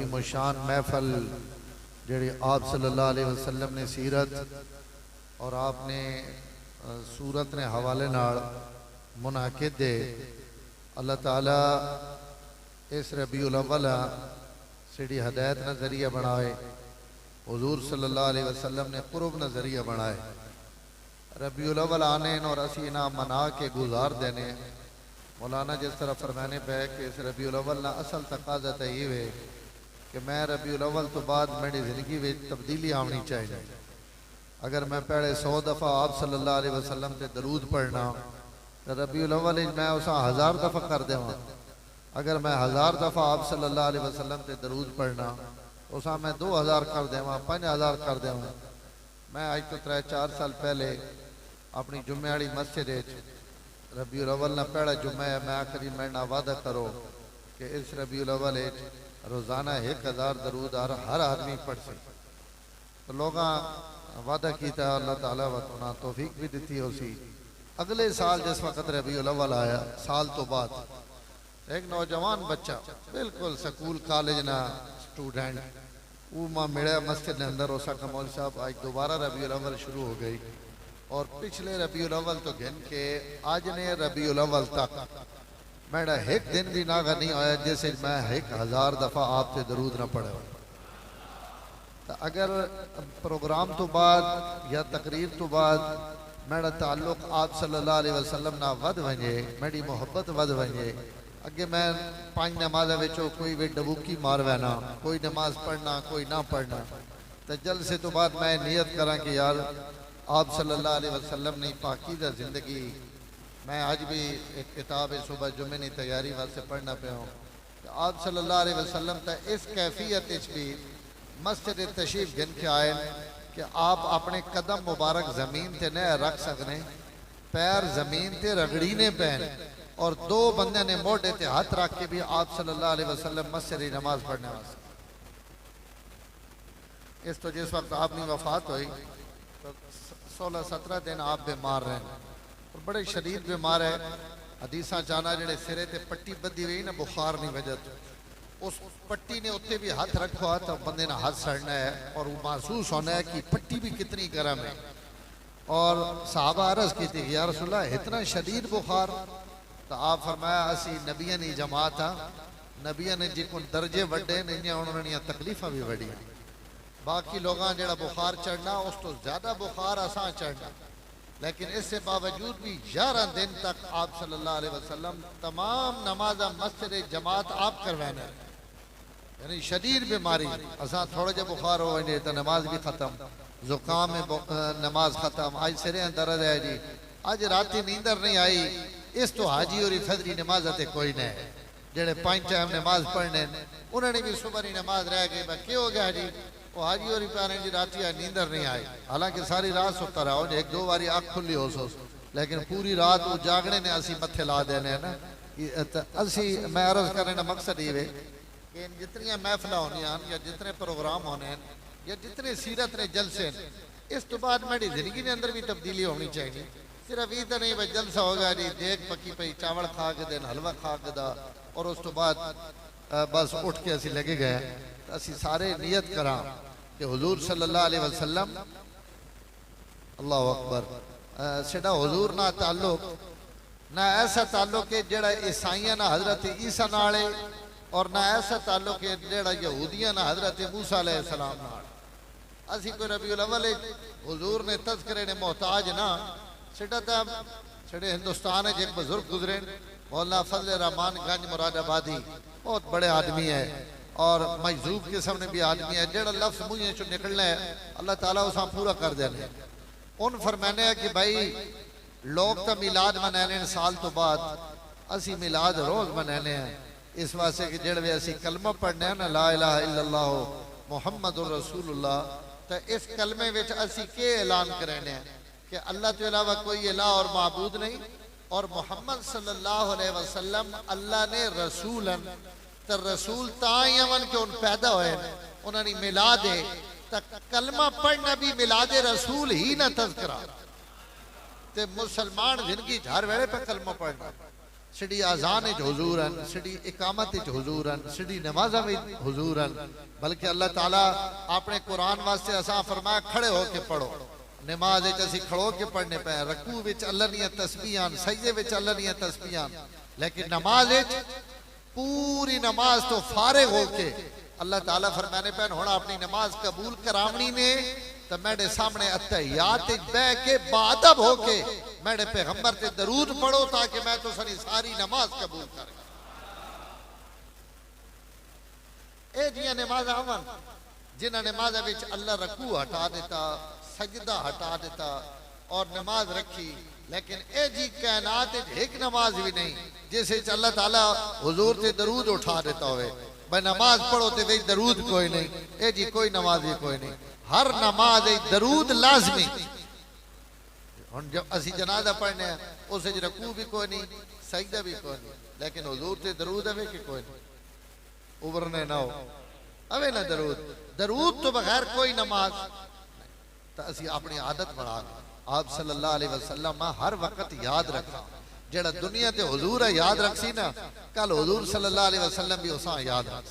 अजीम व शान महफल जेड़ी आप सल्लल्लाहु अलैहि वसल्लम ने सीरत और आपने सूरत ने हवाले नाल मुनाकिद दे। अल्लाह ताला इस रबीउल अव्वल सीढ़ी हदायत न जरिया बनाए, हुजूर सल्लल्लाहु अलैहि वसल्लम ने कुर्ब न जरिया बनाए। रबीउल अव्वल आने और असी ना मना के गुजार देने। मौलाना जिस तरह फरमाने पे कि इस रबीउल अव्वल ना असल तकाजा तो ये है कि मैं रबीउल अव्वल तो बाद मेरी जिंदगी में तब्दीली आनी चाहिए। अगर मैं पहले 100 दफ़ा आप सल्लल्लाहु अलैहि वसल्लम से दरूद पढ़ना तो रबीउल अव्वल मैं उस 1000 दफ़ा कर देवा। अगर मैं 1000 दफ़ा आप सल्लल्लाहु अलैहि वसल्लम से दरूद पढ़ना उस मैं 2000 कर देवा, 5000 कर देवा। मैं आज तो 3-4 साल पहले अपनी जुम्मे वाली मस्जिद रबीउल अव्वल ना पहला जुम्मा है, मैं आखिरी महीना वादा करो कि इस रबीउल अव्वल रोज़ाना 1000 दरूद हर आदमी पढ़ से। तो लोग वादा किया, अल्लाह ताला वतना तौफीक भी दी हो सी। अगले साल जिस वक्त रबीउल अव्वल आया, साल तो बाद एक नौजवान बच्चा बिल्कुल स्कूल कॉलेज ना स्टूडेंट वो माँ मिले मस्जिद के अंदर। उसका मौलवी साहब आज दोबारा रबीउल अव्वल शुरू हो गई और पिछले रबीउल अव्वल तो गिन के आज ने रबीउल अव्वल तक मेरा एक दिन भी नागा नहीं आया जैसे मैं 1000 दफ़ा आपसे दरूद न पढ़े। तो अगर प्रोग्राम तो बाद या तकरीर तो बाद मेरा ताल्लुक आप सल्लल्लाहु अलैहि वसल्लम ना वध वजे, मेरी मोहब्बत वध वजे। अगे मैं 5 नमाज़ विचों कोई भी डबूकी मार वैना, कोई नमाज पढ़ना कोई ना पढ़ना। तो जलसे तो बाद मैं नियत करा कि यार आप सल्लल्लाहु अलैहि वसल्लम ने पाकीज़ा ज़िंदगी। मैं आज भी एक किताब है सुबह जुम्मे की तैयारी वास्ते पढ़ना पे हूँ। तो आप सल्लल्लाहु अलैहि वसल्लम तो इस कैफियत भी मस्जिद तशरीफ गिन के आए कि आप अपने कदम मुबारक जमीन से न रख सकने, पैर जमीन से रगड़ीने पैन और 2 बंदे ने मोढ़े ते हाथ रख के भी आप सल्लल्लाहु अलैहि वसल्लम मस्जिद की नमाज पढ़ने वास्ते। इस तो जिस वक्त आपकी वफात हुई तो 16-17 दिन आप बीमार रहे और बड़े शरीर बीमार है। हदीसा जाना जेडे सिरे ते पट्टी बधी हुई ना बुखार नहीं वजह उस पट्टी ने उत्ते भी हाथ रखो तो बंदे ने हाथ सड़ना है और वो महसूस होना है कि पट्टी भी कितनी गर्म है। और साहबा अर्ज की थी या रसूलल्लाह इतना शदीद बुखार। तो आप फरमाया असी नबिया की जमात हाँ, नबिया ने जिको दर्जे वड्डे ने उन्होंने तकलीफा भी वड्डियां। बाकी लोग जरा बुखार चढ़ना उस तो ज्यादा बुखार असा चढ़ना, लेकिन इससे बावजूद भी 11 दिन तक आप सल्लल्लाहु अलैहि वसल्लम तमाम नमाजा मस्जिद जमात आप करवाना। यानी शदीद बीमारी असा थोड़ा जा बुखार हो वजे तो नमाज भी खत्म, जुकाम में नमाज खत्म। आज सिरे दर्द है जी, आज राती नींदर नहीं आई। इस तो हाजी और फजरी नमाज कोई नहीं जेडे 5 टाइम नमाज पढ़ने उन्होंने भी सुबह की नमाज रह गई। मैं क्यों हो गया जी? वो हाजी और प्यारे जी राती नींदर नहीं आई, हालांकि सारी रात सुता रहा। 1-2 बारी आँख खुली हो सो, लेकिन पूरी रात वो जागने ने असी मत्थे ला देने है ना। असी मैं अर्ज करने का मकसद ये कि जितनी महफिल होनी या जितने प्रोग्राम होने या जितने सीरत ने जलसे इस तो बाद मेरी जिंदगी के अंदर भी तब्दीली होनी चाहिए। सिर्फ ये तो नहीं भाई जलसा होगा जी देख पकी पई चावल खा के दिन हलवा खा के दा और उस तो बाद बस उठ के असी लगे गए। असी सारे नियत करा कि हुजूर सल्लल्लाहु अलैहि वसल्लम अल्लाह अकबर सेड़ा हुजूर ना ताल्लुक ना ऐसा ताल्लुक है जेड़ा ईसाइयां ना हजरत ईसा नाल है और ना ऐसा ताल्लुक है जेड़ा यहूदियां ना हजरत मूसा अलैहिस्सलाम नाल। असी कोई रबीउल अव्वल हुजूर ने तज़किरे ने मोहताज ना सेड़ा तो सेड़े हिंदुस्तान एक बुजुर्ग गुजरे मौलाना फजल रहमान गंज मुरादाबादी बहुत बड़े आदमी है और मजजूब किस्म ने भी आदमी है। जेड़ा लफ्ज मुँह चो निकलना है अल्लाह ताला उस पूरा कर देने। उन फरमाने है कि भाई लोग तो मिलाद मनाने साल तो बाद, असी मिलाद रोज मनाने हैं इस वास्ते कि जेड़े असी कलमा पढ़ने हैं ना ला इलाहा इल्लल्लाह मुहम्मदुर रसूलुल्लाह। तो इस कलमे विच असी के ऐलान करने हैं कि अल्लाह के अलावा कोई इलाह और माबूद नहीं और मोहम्मद सल्लल्लाहु अलैहि वसल्लम अल्लाह ने रसूलन। तो रसूल तायवन के उन पैदा हुए उन्होंने मिलाद है तो कलमा पढ़ना भी मिलाद रसूल ही ना तज़किरा। ते मुसलमान जिंदगी हर वेले पे कलमा पढ़ना सिडी आजान हुजूर हैं, सिडी इकामत हुजूर हैं, सिडी नमाजा में हुजूर हैं। बल्कि अल्लाह ताला अपने कुरान वास्ते असा फरमाया खड़े होके पढ़ो। नमाज असी खड़ो के पढ़ने पे, रकू विच अल्लाह दियां तस्बीहां, सजदे विच अल्लाह दियां तस्बीहां। लेकिन नमाज पूरी नमाज तो फारिग होके अल्लाह ताला फरमाने पे हुण अपनी नमाज कबूल करावनी ने तो मेरे सामने अत्तहियात बह के बादब होके मेरे पैगंबर ते दरूद पढ़ो ताकि मैं तो सारी नमाज कबूल कर। ए जियां नमाज आवन जिन्हां नमाज़ां विच अल्लाह रकू हटा देता, सजदा हटा देता और नमाज रखी। लेकिन ए जी कायनात एक नमाज भी नहीं जिस अल्लाह ताला हुजूर से दरूद उठा देता होवे। भाई नमाज पढ़ो तो भाई दरूद कोई नहीं, ए जी कोई नमाज भी कोई नहीं। हर नमाज दरूद लाजमी। हुण जब असी जनाजा पढ़ने उस रकू भी कोई नहीं, सजदा भी कोई नहीं, लेकिन हुजूर से दरूद अवे कि कोई नहीं, उबरने ना हो अवे ना दरूद। दरूद तो बगैर कोई नमाज। तो असी अपनी आदत बना आप सल्लल्लाहु अलैहि वसल्लम हर वक्त याद रखा। जेड़ा दुनिया ते हुजूर है याद रखसी ना, कल हुजूर सल्लल्लाहु अलैहि वसल्लम भी उसा याद रख।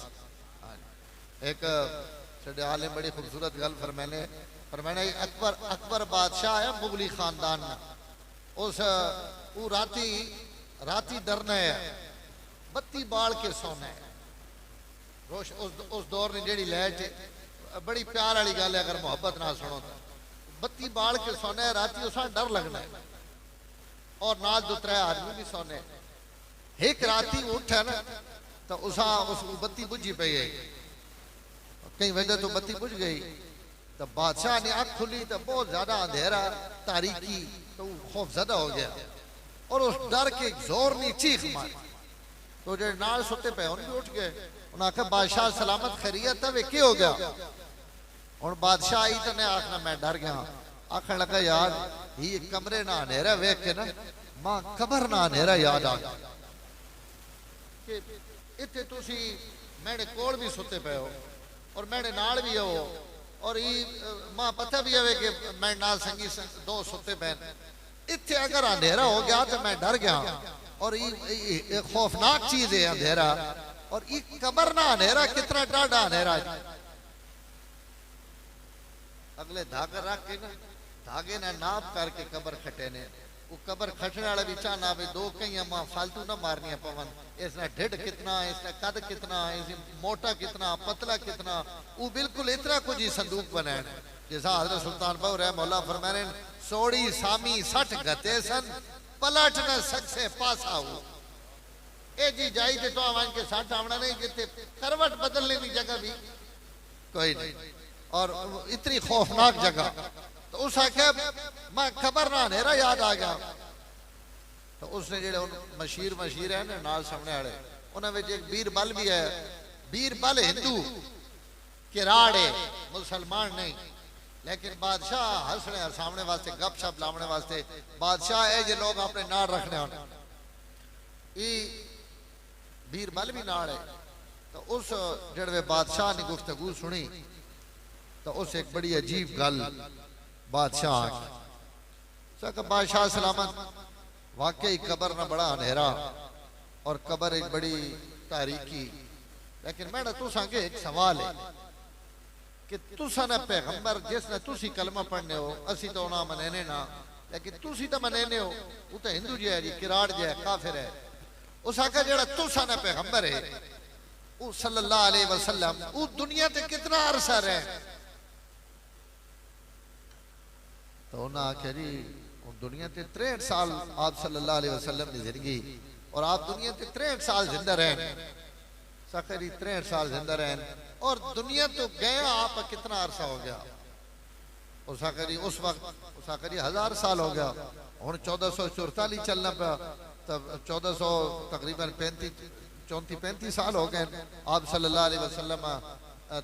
एक साडे आलिम बड़ी खूबसूरत गल फरमाने अकबर अकबर बादशाह है मुगली खानदान में। उस वो राती डरना है, बत्ती बाल के सोना है। रोश उस दौर ने जेड़ी लैट बड़ी प्यार वाली गल है, अगर मोहब्बत ना सुनो तो बत्ती बाल के सोना है। राती उस डर लगना है और नाल दो त्रै आदमी भी सोने। एक राती उठा ना तो उस बत्ती बुझी पई है, कई वजह तो बत्ती बुझ गई। तो बादशाह ने आँख खुली तो बहुत ज्यादा अंधेरा तारीकी, तो खौफजदा हो गया और उस डर के जोर ने चीख मारी। तो जो नाल सुते पे उन भी उठ गए। उन्हें आखा बादशाह सलामत खैरियत है, वे क्या हो गया? और बादशाह आई तो आखना मैं डर गया। आखन लगा यार ये कमरे ना अंधेरा वेख के ना मां कबर ना अंधेरा याद आ गया कि इतने तुसी मेरे कोल भी सुते पे हो और मेरे नाल भी हो और ये मां पता भी है कि मैं नाल संगी दो सुते पे। इतने अगर अंधेरा हो गया तो मैं डर गया और ये खौफनाक चीज है अंधेरा। और ये कबर ना अंधेरा कितना डाढ़ा अंधेरा। अगले धागा रख के ना धागे ना नाप करके कबर खटे ने। वो कबर खटने वाला भी चाहना भी दो कई मां फालतू ना मारनिया पवन। इसने ढिड कितना, इसने कद कितना, इस मोटा कितना, पतला कितना, वो बिल्कुल इतना कुछ ही संदूक बनाए। जैसा हजरत सुल्तान बहु रहे मौला फरमाने सोड़ी सामी 60 गते सन पलट न सकसे पासा हो। ए जी जाई थे तो आवाज के 60 आवना नहीं जितने करवट बदलने की जगह भी कोई नहीं और इतनी खौफनाक जगह। तो उस आख्या मैं खबर ना अंधेरा याद आ गया। तो उसने जेड़े मशीर है ना नाल सामने वाले उन्होंने एक बीरबल भी है। बीरबल हिंदू किराड़े मुसलमान नहीं, लेकिन बादशाह हंसने सामने वास्ते गपशप लाने वास्ते बादशाह है जो लोग अपने नाल रखने होने। बीरबल भी नाल है। तो उस जड़वे बादशाह ने गुफ्तगू सुनी तो उस एक बड़ी अजीब गल बादशाह बादशाह सलामत वाकई कबर ना बड़ा अंधेरा और कबर एक बड़ी तारीकी। लेकिन मैं तुस आगे एक सवाल है कि तुसा ने पैगंबर जिसने तुसी कलमा पढ़ने हो असी तो ना मनेने ना, लेकिन तुसी तो मनेने हो वो तो हिंदू जी है जी किराड़ जी है काफिर है। उस आका जड़ा तुसा ने पैगंबर है वो सल्लल्लाहु अलैहि वसल्लम वो दुनिया ते कितना अरसा रहे। तो उन्हें आख्या जी दुनिया ते 63 साल आप सल्लल्लाहु अलैहि वसल्लम की जिंदगी और आप दुनिया ते 63 साल जिंदा रहे। साखरी 63 साल जिंदा रहे और दुनिया तो गए आप कितना अरसा हो गया? उस आखिरी उस वक्त उस आखिरी 1000 साल हो गया। हूँ 1444 चलना पाया तब 1400 तकरीबन 34-35 साल हो गए। आप सल्लल्लाहु अलैहि वसल्लम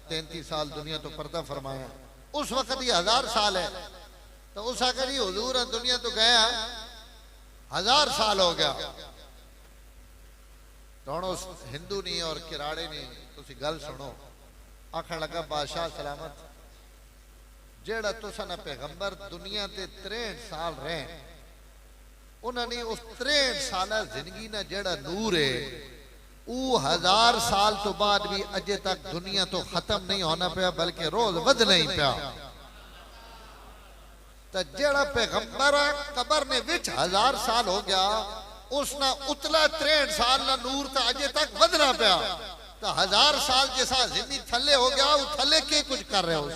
33 साल दुनिया तो पर्दा फरमाया। उस वक्त ही 1000 साल है। तो उस आखिरी हुजूर दुनिया तो गया 1000 साल हो गया। दोनों हिंदू नहीं और किराड़े नहीं तुसी गल सुनो। आखन लगा बादशाह सलामत जेड़ा तुसा ने पैगंबर दुनिया ते 63 साल रहे उन्होंने उस 63 साल जिंदगी ना जेड़ा नूर है वो 1000 साल तो बाद भी अजे तक दुनिया तो खत्म नहीं होना पाया बल्कि रोज वध नहीं पाया। तो जेड़ा पैगंबर कबर ने विच 1000 साल हो गया उसना उतला 63 साल ना नूर तो अजे तक वधना पाया। तो 1000 साल जैसा जिंदगी थले हो गया वो थले के कुछ कर रहे हो।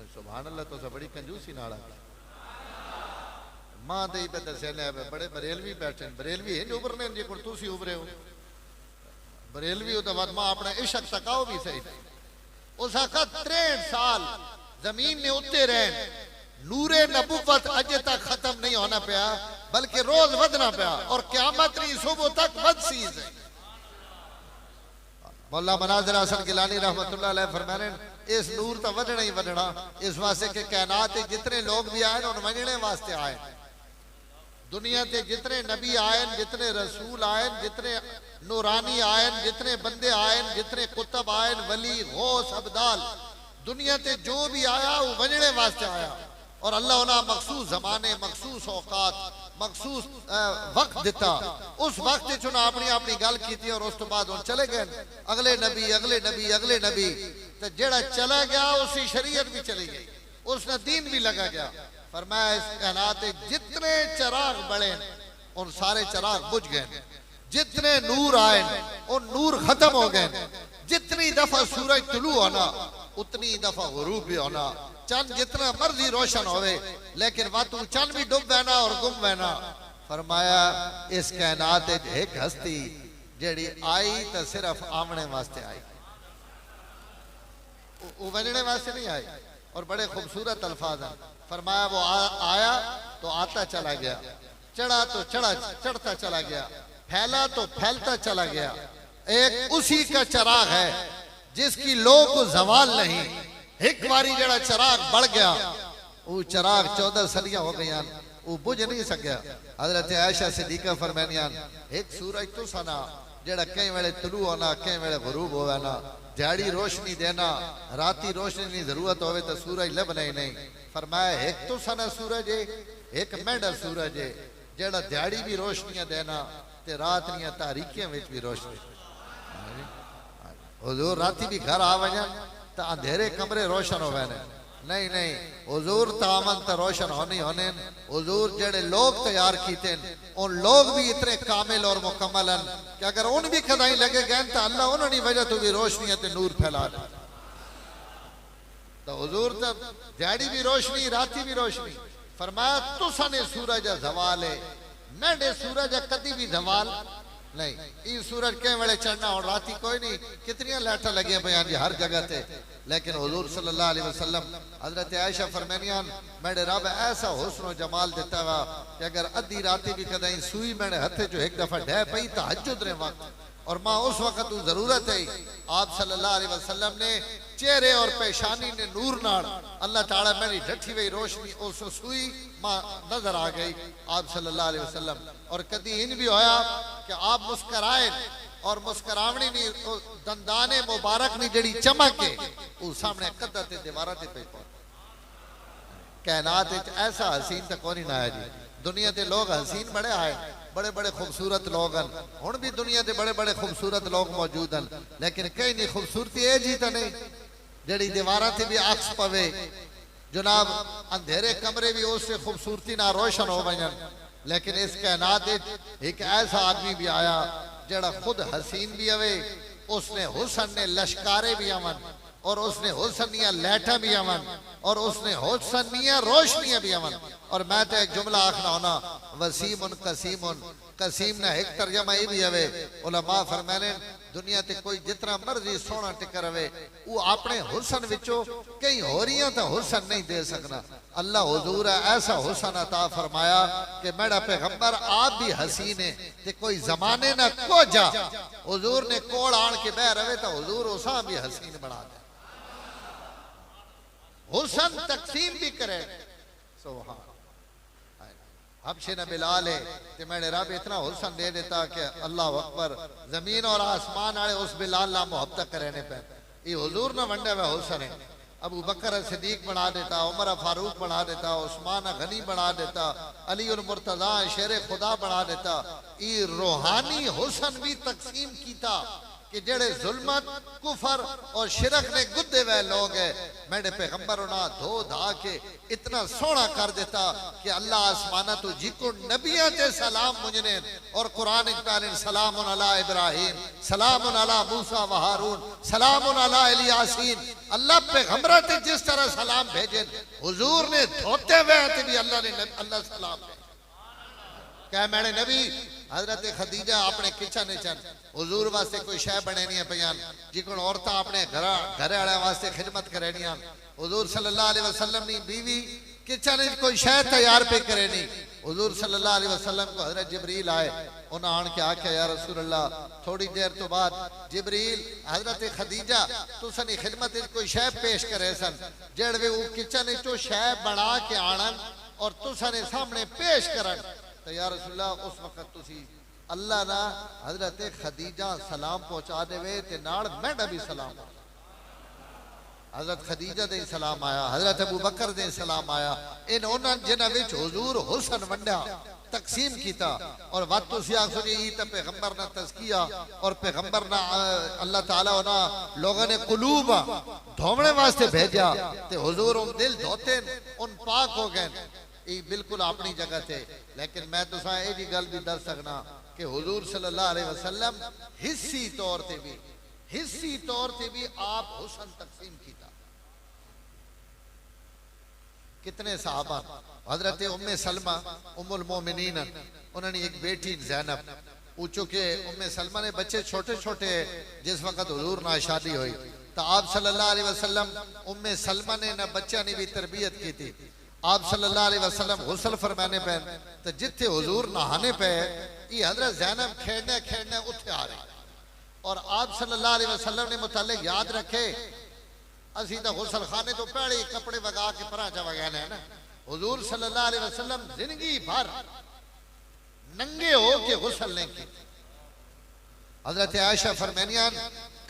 सुभान अल्लाह तो सब बड़ी कंजूसी नाल मां दे पे दसे ने बड़े बरेलवी बैठे बरेलवी इंज उभरने जे कोई तुसी उभरे हो बरेलवी हो तो बाद मां अपना इश्क तकाओ भी सही। उस आखा 63 साल जमीन ने उत्ते रहन नूरे नबुवत अजे तक खत्म नहीं होना पाया बल्कि रोज वधना पाया और क़यामत री सुबह तक वध सी है। मौला मनाज़िर हसन गिलानी रहमतुल्लाह अलैह फरमाने इस नूर तो वधना ही वधना इस वास्ते के कायनात के जितने लोग भी आए उन वजने वास्ते आए। दुनिया के जितने नबी आए जितने रसूल आए जितने नूरानी आए जितने बंदे आए जितने कुतब आए वली गौस अब्दाल दुनिया ते जो भी आया वो वजने वास्ते आया। और अल्लाह उन्हें मखसूस जमाने मखसूस औकात मखसूस वक्त दिता उस वक्त चुना अपनी अपनी गल की और उस तो बाद चले गए अगले नबी अगले नबी अगले नबी। तो जेड़ा चला गया उसकी शरीयत भी चली गई उसने दीन भी लगा गया। फरमाया इस कायनात जितने चिराग बड़े उन सारे चिराग बुझ गए जितने नूर आए उन नूर खत्म हो गए। जितनी दफा सूरज तुलू होना उतनी दफा गुरूब भी होना चंद जितना मर्जी रोशन होवे लेकिन वातू चंद भी डूब बहना और गुम बहना। फरमाया इस कायनात एक हस्ती जेड़ी आई तो सिर्फ आमने वास्ते आई वो वजने वास्ते नहीं आई। और बड़े खूबसूरत अल्फाज हैं। फरमाया वो आया तो आता चला गया चढ़ा तो चढ़ता चला गया फैला तो फैलता चला गया। एक उसी का चिराग है जिसकी लो को जवाल नहीं। एक बारी जड़ा चिराग बढ़ गया वो चिराग 14 सदियां हो गई वो बुझ नहीं सकिया। हजरत आयशा सिद्दीका फरमानियां एक सूरज तो सना जेड़ा कई वेले तुलू होना कई वेले गुरूब होवे ना दिहाड़ी रोशनी देना राती रोशनी की जरूरत होवे तो सूरज लबना ही नहीं। फरमाया एक तो सना सूरज है एक मेंढा सूरज है जेड़ा दिहाड़ी भी रोशनियां देना ते रात निया तारीकियां विच भी रोशनी। हुजूर राती भी घर आ वजन तो अंधेरे कमरे रोशन हो वैने नहीं नहीं हुजूर तामन तो रोशन होने होने। हुजूर जेड़े लोग तैयार कीते उन लोग भी इतने कामिल और मुकम्मल हैं कि अगर उन भी खदाई लगे गए तो अल्लाह उन्होंने वजह तो भी रोशनी ते नूर फैला दे। तो हुजूर तो दिहाड़ी भी रोशनी राती भी रोशनी। फरमाया तुसा ने सूरज जवाल है मेढे सूरज कदी भी जवाल नहीं। ये सूरज के वेले चढ़ना और राती कोई नहीं कितनी लाइटा लगी बयान जी हर जगह ते। लेकिन हुजूर सल्लल्लाहु अलैहि वसल्लम हजरत आयशा फरमानियां मेरे रब ऐसा हुस्न और जमाल देता वा कि अगर अद्धी राती भी कदई सुई मेरे हथे जो एक दफा ढह पई तहज्जुद रे वक्त और मां उस वक्त जरूरत है आप सल्लल्लाहु अलैहि वसल्लम ने चेहरे और पेशानी ने नूर नाल अल्लाह ताला मेरी ढठी हुई रोशनी उस सुई मां नजर आ गई आप सल्लल्लाहु अलैहि वसल्लम। और कदी इन भी होया कि आप मुस्कुराए और मुस्कुरावनी नी दंदाने मुबारक नी जड़ी चमक है वो सामने कद्दा ते दीवारा ते पे कायनात ऐसा हसीन तो कोई ना है जी। दुनिया के लोग हसीन बड़े आए बड़े बड़े खूबसूरत लोग हैं हुण भी दुनिया के बड़े बड़े खूबसूरत लोग मौजूद हैं लेकिन कई नहीं खूबसूरती है जी तो नहीं जड़ी दीवारा से भी अक्स पवे जनाब अंधेरे कमरे भी उससे खूबसूरती ना रोशन हो वजन। लेकिन इस कायनात एक ऐसा आदमी भी आया जड़ा खुद हसीन भी आवे उसने हुसन ने लश्कारे भी अमन और उसने हुसनिया लैठा भी अमन और उसने हुसनिया रोशनियां भी अमन। और मैं तो एक जुमला आखना होना वसीमुन कसीमुन कसीम ने एक तर्जमा ये भी हवे उलमा फरमाने दुनिया ते कोई जितना मर्जी सोना टिकर रहे वो अपने हुसन विचों कई होरियां तो हुसन नहीं दे सकना। अल्लाह हुजूर है ऐसा हुसन अता फरमाया कि मेरा पैगंबर आप भी हसीन है ते कोई जमाने ना को जा हुजूर ने कोल आन के बह रहे तो हुजूर उसा भी हसीन बना दे हुसन तकसीम भी करे। सुभान हबशे न बिलाल है ते मेरे रब इतना हुसन दे देता कि अल्लाह अकबर जमीन और आसमान आले उस बिलाल ला मोहब्बत करने पे ये हुजूर न वंडे वे हुसन है अबू बकर सिद्दीक बना देता, उमर फारूक बना देता, उस्मान गनी बना देता, अली उल मुर्तजा शेर खुदा बना देता। ये रूहानी हुसन भी तकसीम कीता कि जेड़े जुल्मत कुफर और शिरक ने गुद्दे हुए लोग है, मेरे पैगंबर उन्हें धो धा के इतना सोना कर देता कि अल्लाह आसमाना तो जिको नबिया ते सलाम मुझने और कुरान इकरार सलामुन अला इब्राहिम सलामुन अला मूसा व हारून सलामुन अला इलियासीन। अल्लाह पैगंबर ते जिस तरह सलाम भेजे हुजूर ने धोते हुए ते भी अल्लाह ने अल्लाह सलाम क्या मैंने नबी हजरत खदीजा अपने किचन चन हुजूर वास्ते कोई शह बनेनिया पयान जिको औरतां अपने घर वाले वास्ते खिदमत करेनिया। हुजूर सल्लल्लाहु अलैहि वसल्लम नी बीवी किचन कोई शह तैयार पे करेनी। हुजूर सल्लल्लाहु अलैहि वसल्लम को हजरत जिब्रील आए, उन्हें आन के आख्या या रसूल अल्लाह थोड़ी देर तो बाद जिब्रील हजरत खदीजा तुसनी खिदमत कोई शह पेश करे सन जेड़े वो किचन चो शह बना के आनन और तुसने सामने पेश करन। तो या रसूलल्लाह उस वक्त तुसी अल्लाह ना हजरत खदीजा सलाम पहुंचा देवे ते नाल मैंने भी सलाम। हजरत खदीजा दे सलाम आया, हजरत अबू बकर दे सलाम आया। इन उन्होंने जिन्हां विच हुजूर हुसन वंडा तकसीम किया और वत तुसी आखो जी ई ते पैगंबर ना तज़किया और पैगंबर ना अल्लाह ताला उन्हां लोगों ने कुलूब धोवणे वास्ते भेजा ते हुजूर उन दिल धोते उन पाक हो गए। ये बिल्कुल अपनी जगह थे, लेकिन मैं तुसा ये जी गल भी दस सकना कि हुजूर सल्लल्लाहु अलैहि वसल्लम हिस्सी तौर ते भी आप हुसन तकसीम किया। कितने साहबा हजरत उम्मे सलमा उम्मुल मोमिनीन उन्होंने एक बेटी ज़ैनब पूछो कि उम्मे सलमा ने बच्चे छोटे छोटे जिस वक्त हुजूर ना शादी हुई तो आप सल्लल्लाहु अलैहि वसल्लम उम्मे सलमा ने ना बच्चा ने भी तरबियत की थी। आप सल्लल्लाहु अलैहि वसल्लम गुस्ल फरमाने पे तो जिथे हुजूर नहाने पे ये हजरत ज़ैनब खेड़ने खेड़ने उठे आ रही और आप सल्लल्लाहु अलैहि वसल्लम ने मुतालिक याद रखे असी तो गुस्ल खाने तो पहले कपड़े वगा के पराचा वगैन है ना। हुजूर सल्लल्लाहु अलैहि वसल्लम जिंदगी भर नंगे हो के गुस्ल नहीं की। हजरत आयशा फरमानियान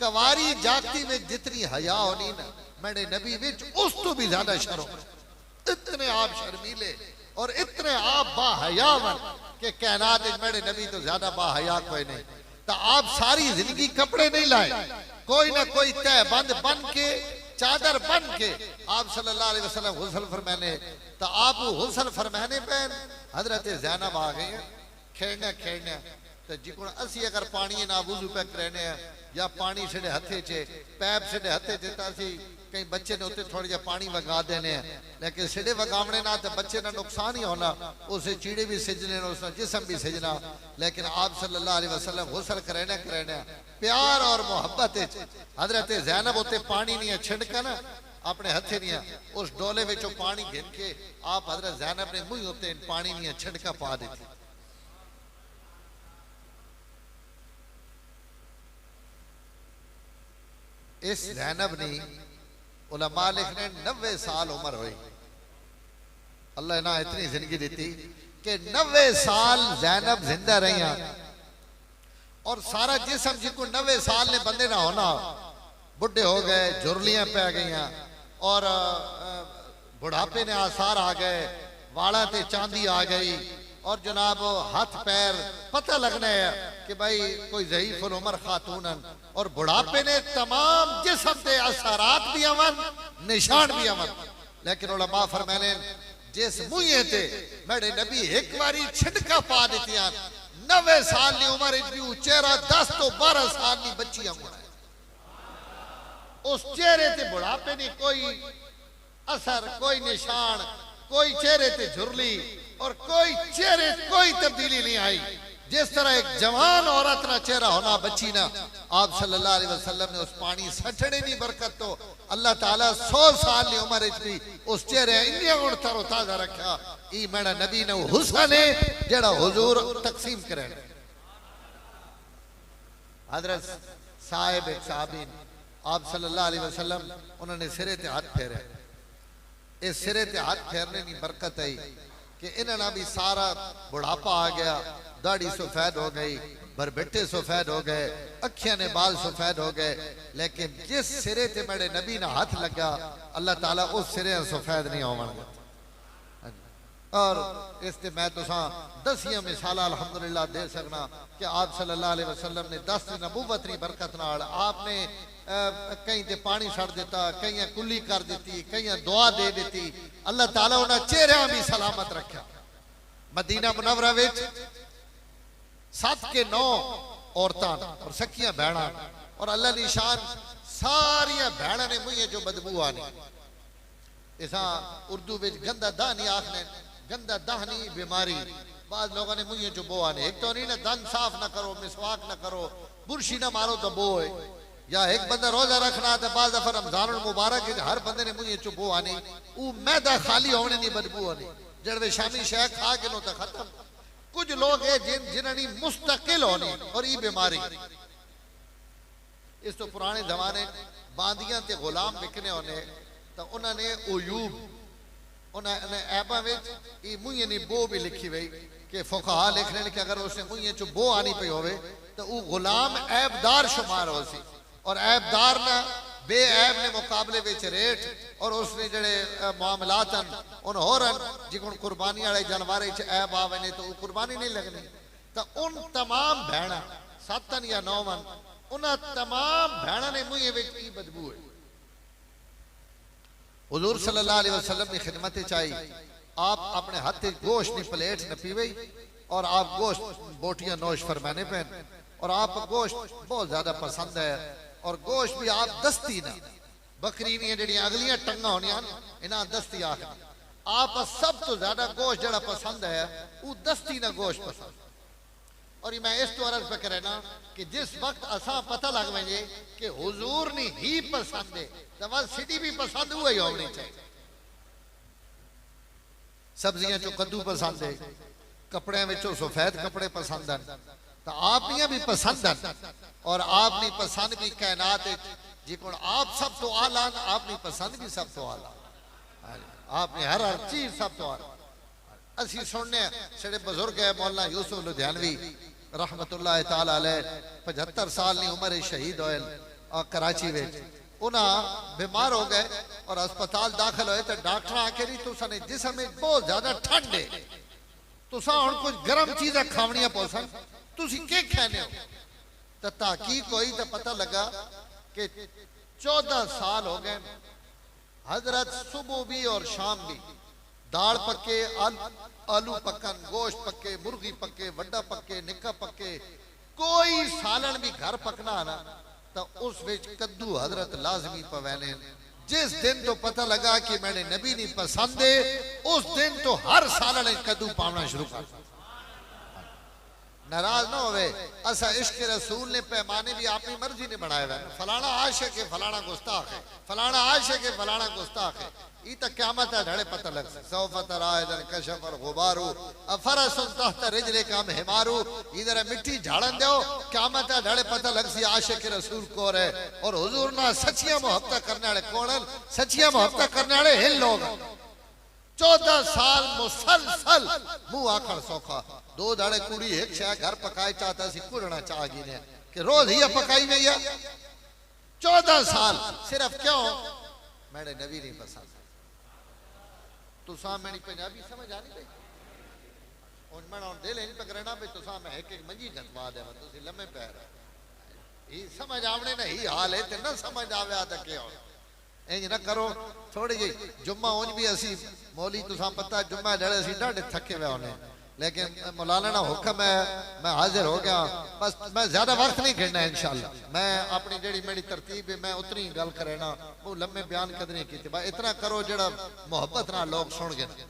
कवारी जाती में जितनी हया होनी ना मेरे नबी विच उस तो भी ज्यादा शर्म। इतने आप शर्मीले और इतने आप बाहयावन के कायनात मेरे नबी तो ज्यादा बाहया कोई नहीं। तो आप सारी जिंदगी कपड़े नहीं लाए, कोई ना कोई तय बंद बन के चादर बन के आप सल्लल्लाहु अलैहि वसल्लम गुस्ल फरमाने। तो आप गुस्ल फरमाने पे हजरत ज़ैनब आ गई हैं खेड़ने खेड़ने तो जिको असी अगर पानी ना वुजू पे करने या पानी से हथे चे पैप से हथे चे तो असी कई बच्चे ने उत्ते थोड़ा जा पानी वगा देने हैं, लेकिन सिडे वगावने ना तो बच्चे ना नुकसान ही होना, उसे चीड़े भी सिजने उसका जिसम भी सिजना। लेकिन आप सल्लल्लाहु अलैहि वसल्लम गुस्ल करने प्यार और मोहब्बत हजरत ज़ैनब उत्ते पानी नहीं छिड़का ना अपने हथे नहीं उस डोले में पानी गिन के आप हजरत ज़ैनब ने मुंह उत्ते पानी नहीं छिड़का पा दी। इस ज़ैनब ने उलमा लिखने 90 साल उम्र हुई। अल्लाह ने इतनी जिंदगी दी कि 90 साल ज़ैनब जिंदा रही और सारा जिसम जिको 90 साल ने बंदे ना होना बुढ़े हो गए, झुरलियां पै गई और बुढ़ापे ने आसार आ गए, वाला ते चांदी आ गई और जनाब हाथ पैर पता लगना है कि भाई कोई ज़ईफ़ उम्र खातून और बुढ़ापे ने तमाम जिस्म के असरात भी अमन निशान भी अमन। लेकिन उलमा फरमाने जिस मुँहे ते मेरे नबी एक बारी छिड़का पा दी 90 साल की उम्र चेहरा 10 तो 12 साल की बच्ची होना है। उस चेहरे ते बुढ़ापे ने कोई असर कोई निशान कोई चेहरे ते झुरली और कोई चेहरे कोई तब्दीली नहीं आई। जिस तरह एक जवान औरत ना चेहरा होना बच्ची ना आप सल्लल्लाहु अलैहि वसल्लम ने उस पानी सटने की बरकत तो अल्लाह ताला 100 साल की उम्र भी उस चेहरे इन्ने गुण तरो ताजा रखा। ई मेरा नबी ने हुसन है जेड़ा हुजूर तकसीम करे। हजरत साहिब एक साहबीन आप सल्लल्लाहु अलैहि वसल्लम उन्होंने सिरे ते हाथ फेरे। इस सिरे ते हाथ फेरने की बरकत आई कि इन्होंने भी सारा बुढ़ापा आ गया, दाढ़ी सफेद हो गई, बरबेटे सफेद हो गए, अखियां ने बाल सफेद हो गए, लेकिन जिस सिरे ते मेरे नबी ना हाथ लगा अल्लाह ताला उस सिरे सफेद नहीं होवणगे। और इससे मैं तुसा दसियां मिसाल अल्हम्दुलिल्लाह दे सकना कि आप सल्लल्लाहु अलैहि वसल्लम ने 10 नबूवत की बरकत नाल आपने कहीं ते पानी छड़ दिता, कहीं कुली कर दी, कहीं दुआ दे दी। अल्लाह ताला उन्हें चेहरा भी सलामत रखा। मदीना मुनव्वरा विच 7 के 9 औरतां और सखियां बहना और अल्लाह की शान सारिया बहना ने मुझे जो बदबू आनी इसा उर्दू विच गंदा दाहनी आखने, गंदा दाहनी बीमारी। बाद लोगों ने मुझे जो बो आने, एक तो नहीं ना दंद साफ ना करो, मिसवाक ना करो, बुरशी ना मारो तो बो है, या एक बंदा रोजा रखना तो बाद दफा रमजान मुबारक हर बंदे ने मुझे चो बो आनी, वो मैदा खाली होने नहीं बदबू आनी, जड़वे शामी शह खा के नो तो खत्म। कुछ लोग है जिन्होंने मुस्तकिल होनी और ये बीमारी। इस तो पुराने जमाने बांदियां ते गुलाम बिकने होने तो उन्होंने उयूब उन्होंने ऐबा विच ये मुंह नहीं बो भी लिखी हुई कि फुकहा लिख रहे हैं कि अगर उसने मुंह चो बो आनी पई होवे तो वो गुलाम ऐबदार शुमार हो सी। और ऐबदार ना बेऐब ने मुकाबले विच रेट और उसने जड़े मामलात उन होरन जिन कुर्बानी वाले जानवर ऐब आवे ने तो कुर्बानी नहीं लगनी। तो उन तमाम भैन 7 या 9 उन्हें तमाम भैन ने मुंह विच की बदबू है। हुजूर सल्लल्लाहु अलैहि वसल्लम की खिदमत चाहिए आप अपने हाथ गोश्त की प्लेट न पीवे और आप गोश्त बोटियां नोश फरमाने पे और आप गोश्त बहुत ज्यादा पसंद है। और गोश्त भी आप दस्ती ना बकरी दी जड़ियां अगलियां टंगा होनियां इन्हां दस्ती आख आप सब तो ज्यादा गोश्त जड़ा पसंद है वो दस्ती ना गोश्त पसंद। और मैं इस तो अर्ज पे करना कि जिस वक्त असा पता लग वजे कि हुजूर ने ही पसंद है तो बस सिटी भी पसंद हुई होनी चाहिए। सब्जियां चो कद्दू पसंद है, कपड़े में सफेद कपड़े पसंद हैं तो आप भी पसंद हैं और आपनी पसंद भी कायनात जी को आप सब तो आला आपनी पसंद भी सब तो आला आपने हर चीज सब तो आला। असी सुनने साढ़े बुजुर्ग है मौलाना यूसुफ लुधियानवी रहमतुल्लाह ताला अलैह 75 साल की उम्र शहीद होए कराची में। उन्हें बीमार हो गए और अस्पताल दाखिल होए तो डॉक्टर आके नहीं तुसा ने जिसम में बहुत ज्यादा ठंड है तुसा हुण कुछ गर्म चीज़ें खावनियां पौसन तुसी के खाने हो। तो तहकीक हुई तो पता लगा कि 14 साल हो गए हजरत सुबह भी और शाम भी दाल पक्के आलू पकन गोश्त पक्के मुर्गी पक्के वड्डा पक्के निक्का पक्के कोई सालन भी घर पकना ना तो उस विच कद्दू हजरत लाजमी पवैने। जिस दिन तो पता लगा कि मैंने नबी नहीं पसंद है उस दिन तो हर सालन कद्दू पावना शुरू कर। नाराज ना होवे असा इश्क रसूल ने पैमाने भी अपनी मर्जी ने बनाए हुए फलाना आशिक है फलाना गुस्ताख है फलाना आशिक है फलाना गुस्ताख है। ये तो क़यामत है ढड़े पता लग सौफत रायदन कशफ और गुबारू अफरसुन तहत रिजले काम हिमारू। इधर मिट्टी झाड़न दो क़यामत है ढड़े पता लग सी आशिक रसूल कौन है और हुजूर ना सच्चियां मोहब्बत करने वाले कौन है। सच्चियां मोहब्बत करने वाले हिल लोग 14 साल मुसलसल मुंह आखड़ सौखा 2 दाड़े कुड़ी एक शह घर पकाए चाहता सी कुड़ना चाह गई ने कि रोज ही पकाई में 14 साल सिर्फ क्यों मैंने नबी नहीं पसंद। तुसा मेरी पंजाबी समझ आनी भाई हुण मैं दिल नहीं पकड़ना भी तुसा मैं एक मंजी गतवा देवा तुसी लम्मे पैर ही समझ आवने ना ही हाल है ते ना समझ आवे तो क्या इंज ना करो थोड़ी जी जुम्मा उंज भी असी मौली तुसा पता जुम्मा जड़े असी ढाडे थके हुए होने लेकिन मौलाना ना हुक्म है मैं हाजिर हो गया बस मैं ज्यादा वक्त नहीं गिनना इंशाअल्लाह। मैं अपनी जेड़ी मेरी तरतीब है मैं उतनी गल करना वो लम्बे बयान कदनी की बस इतना करो जड़ा मोहब्बत ना लोग सुन गए।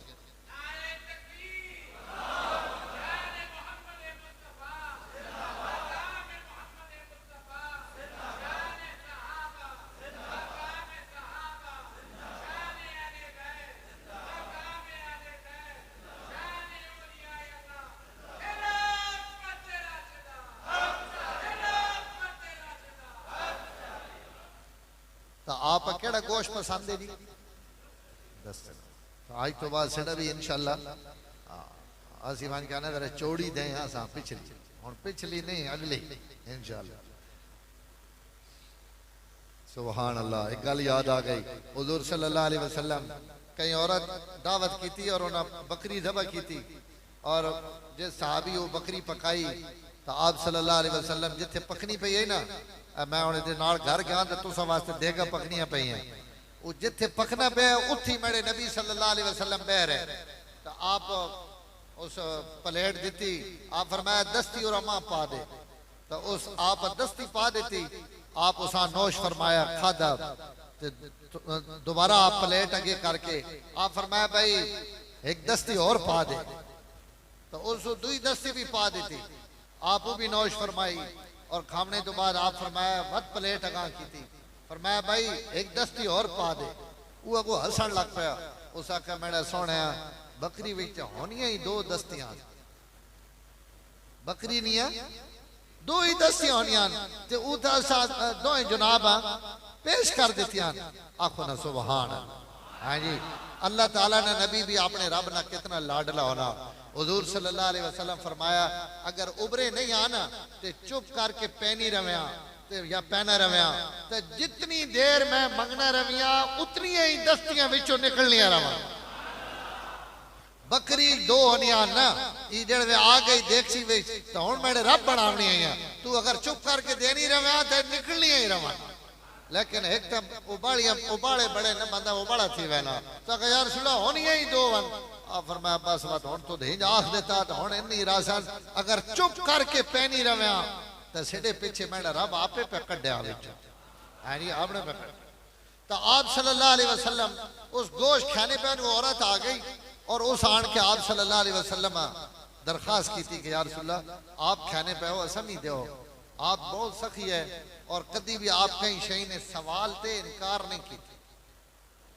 आप केड़ा गोश्त पसंद है जी दस तो आज तो बाद सेड़ा भी इंशाअल्लाह असी मान के आने जरा चौड़ी दें हाँ पिछली हुण पिछली नहीं अगली इंशाअल्लाह। सुभान अल्लाह। एक गल याद आ गई, हुजूर सल्लल्लाहु अलैहि वसल्लम कई औरत दावत की थी और उन्हें बकरी ज़बह की थी और जिस सहाबी वो बकरी पकाई तो आप सल्लल्लाहु अलैहि वसल्लम जिथे पकनी पई है ना, मैं उन्हें दे नाल घर गया तो तुसा वास्ते देगा पकनियां पई हैं, वो जिथे पकना पे उठी मेरे नबी सल्लल्लाहु अलैहि वसल्लम बह रहे तो आप उस प्लेट दी, आप फरमाया दस्ती और अम्मा पा दे, तो उस आप दस्ती पा देती, आप उसा नोश फरमाया खादा, दोबारा आप प्लेट आगे करके आप फरमाया भाई एक दस्ती और पा दे, तो उस दुई दस्ती भी पा देती, आप वो भी नोश फरमाई और खाने तो बाद आप फरमाया मत प्लेट अगा की थी, फरमाया भाई एक दस्ती और पा दे, वो अगो हसन लग पाया, उस आख्या मेरा सोने बकरी विच होनियां ही दो दस्तियां, बकरी नहीं दो ही दस्तियां होनियां ते उता दो जनाब पेश कर दितियां। आखो ना सुभान। हाँ जी, अल्लाह ताला ने नबी भी अपने रब ना कितना लाडला होना। हुजूर सल्लल्लाहु अलैहि वसल्लम फरमाया अगर उबरे नहीं आना ते चुप करके पैनी रविया या पैना रविया ते जितनी देर मैं मंगना रविया उतनी ही दस्तियां विचों निकलनियां रवा। बकरी दो होनियां ना, ये जड़े आ गई देखसी वे तो हुण मेरे रब बनावनी है, तू अगर चुप करके देनी रविया तो निकलनी ही रवा। लेकिन एक तो उबाले बड़े न बंदा उबाला थी वैना तो यार सुना होनी ही दो वन, आप फरमाया बस बात हुण तो दे आख देता तो हुण इन्नी रासन अगर चुप करके पैनी रविया तो सिडे पीछे मेरा रब आपे पे कड्या विच है जी आपने पे। तो आप सल्लल्लाहु अलैहि वसल्लम उस गोश्त खाने पे औरत आ गई और उस आन के आप सल्लल्लाहु अलैहि वसल्लम दरखास्त की थी कि यार रसूलल्लाह आप खाने पे हो असमी दो, आप बहुत सखी है और कभी भी आप कहीं शही ने सवाल ते इनकार नहीं की।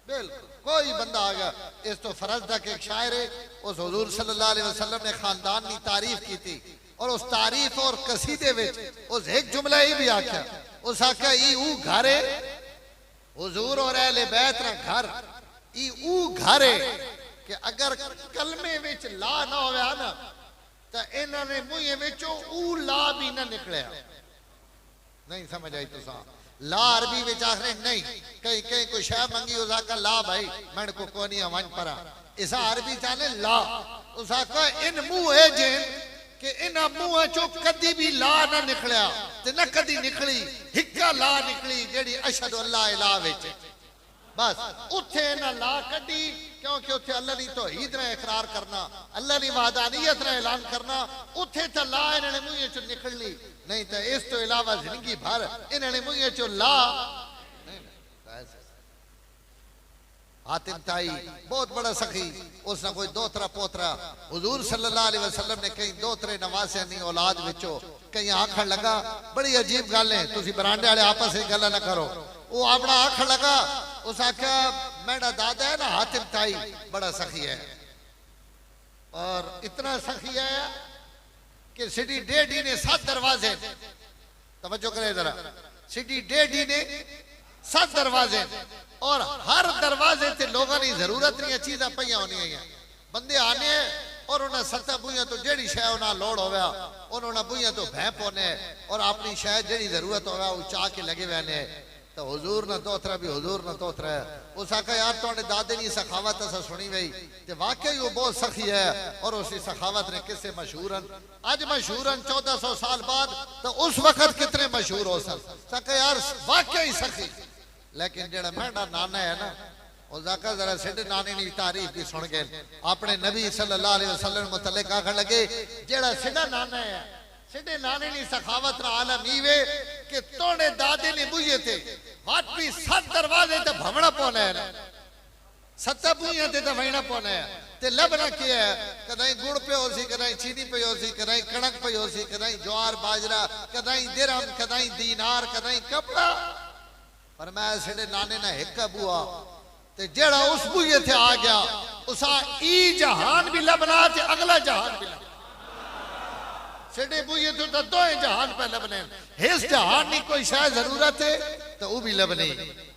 बिल्कुल कोई बंदा आ गया इस तो फर्ज था कि एक शायर है उस हुजूर सल्लल्लाहु अलैहि वसल्लम ने खानदान की तारीफ की थी और उस तारीफ और कसीदे विच उस एक जुमला ही भी आख्या, उस आख्या ई ऊ घर है हुजूर और अहले बैत ना घर, ई ऊ घर है कि अगर कलमे विच ला ना होया ना तो इन्हां ने मुंह विचों ऊ ला भी ना निकलिया। नहीं समझ आई तो ला अरबी विच आखरे नहीं, कहीं कहीं कोई शह मंगी उस आका ला भाई मैं को कोनी वन परा, इसा अरबी चाले ला, उस आका इन मुंह है जिन कि इन मुंह चो कदी भी ला ना निकलिया ते ना कदी निकली, हिक्का ला निकली जेड़ी अशहदु अल्ला इलाहा विच, बस उथे ना ला कदी क्योंकि उथे अल्लाह दी तौहीद ने इकरार करना, अल्लाह दी वहदानियत ने ऐलान करना, उथे तो ला इन्होंने मुंह चो निकलनी नहीं तो इस तो इलावा जिंदगी भर इन्होंने मुंह चो ला नहीं। हातिम ताई बहुत बड़ा सखी, उसने कोई दोतरा पोतरा, हुजूर सल्लल्लाहु अलैहि वसल्लम ने कई दोतरे नवासे नहीं औलाद विचों कई आखन लगा बड़ी अजीब गल है, तुसी बरांडे वाले आपस में गल ना करो, वो अपना आखन लगा उस आख्या मेरा दादा है ना हातिम ताई बड़ा सखी है और इतना सखी है कि सिटी डेडी ने 7 दरवाजे, तवज्जो करे जरा, सिटी डेडी ने 7 दरवाजे और हर दरवाजे ते लोगों की जरूरत नहीं चीज़ा पईयां होनी है, बंदे आने और उन्हें 7 बुइयां तो जेड़ी शह उन्हें लोड़ होया उन्होंने बुइयां तो भै पौने और अपनी शह जेड़ी जरूरत होया वो चाह के लगे वहने। तो हुजूर ना तोतरा भी हुजूर ना तोतरा है, उस आका यार तुहाडे दादे नी सखावत असा सुनी वही ते वाकई वो बहुत सखी है और उसी सखावत ने किसे मशहूरन आज मशहूरन 1400 साल बाद तो उस वक्त कितने मशहूर हो सके यार वाकई सखी। लेकिन जेड़ा मेरा नाना है ना उस आका जरा सिद्ध नानी नी तारीफ की सुन गए अपने नबी सल्लल्लाहु अलैहि वसल्लम मुतल्लिक आखन लगे जेड़ा सिद्धा नाना है सिद्धे नाने नी सखावत ना आलम ईवे कि तोड़े दादे ने बुझे थे वाट भी 7 दरवाजे ते भवना पौना है 7 बुइयां ते वहना पौना है ते लबना किया है कदाई गुड़ पे होसी कदाई चीनी पे होसी कदाई कणक पे होसी कदाई ज्वार बाजरा कदाई दिरहम कदाई दीनार कदाई कपड़ा पर मैं सिद्धे नाने ना एक बुआ ते जेड़ा उस बुइये थे आ गया उसा ई जहान भी लबना ते अगला जहान भी सिडे बुए तो दो जहान पे लबने इस जहान नी कोई शायद जरूरत है तो वो भी लबनी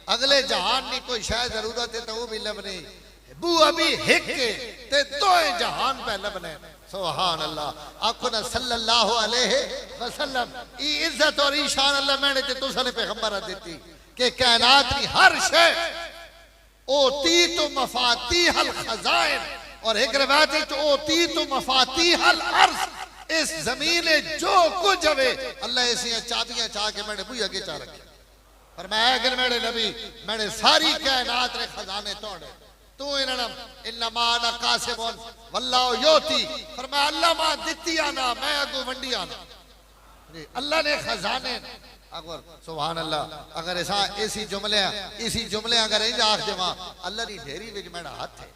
अगले जहान नी कोई शायद जरूरत है तो वो भी लबनी बू अभी हिक ते दो जहान पे लबने सुभान अल्लाह। आखो ना सल्लल्लाहु अलैहि वसल्लम। ई इज्जत और ईशान अल्लाह मैंने ते तुसने पैगंबर देती कि कायनात की हर शय ओती तो मफातीहल खजाइन और एक रिवायत है तो ओती तो मफातीहल अर्ज। इस जमीन जो कुछ हवे अल्लाह ऐसी चाबियां चाह के मैंने बुई अगे चा रखे। पर मैं अगर मेरे नबी मैंने सारी कायनात रे खजाने तोड़े तू इन्हना इन्नमा ना कासिबुन वल्लाहु योती। फरमाया अल्लाह मा दित्ती आना मैं अगो वंडी आना। अल्लाह ने खजाने अगर सुभान अल्लाह। अगर ऐसा इसी जुमले अगर इंज आख देवा अल्लाह दी ढेरी विच मेरा हाथ है।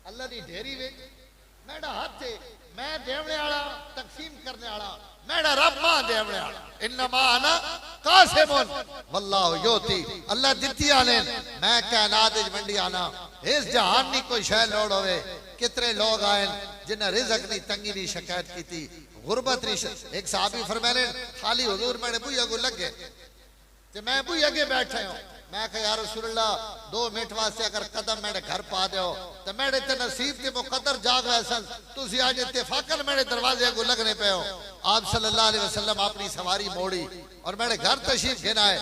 अल्लाह दी ढेरी विच मेरा हाथ है। मैं देवने वाला तकसीम करने वाला मेरा रब मां देवने वाला। इन्नमा अना कासिमुन वल्लाहु योती। अल्लाह दित्ती आने मैं कायनात विच वंडी आना। इस जहान नी कोई शय लोड़ होवे। कितने लोग आए जिन्हें रिज़्क दी तंगी दी शिकायत की थी गुरबत नी। एक सहाबी फरमाने खाली हुजूर मैंने बुई अगो लगे ते मैं बुई अगे बैठे हूं। मैं कहा या रसूल अल्लाह 2 मिनट वास्ते अगर कदम मेरे घर पा दो तो मेरे ते नसीब ते मुकद्दर जाग वैसन तुसी आज इत्तेफाकन मेरे दरवाजे अगो लगने पे हो। आप सल्लल्लाहु अलैहि वसल्लम अपनी सवारी मोड़ी और मेरे घर तशरीफ गिनाए।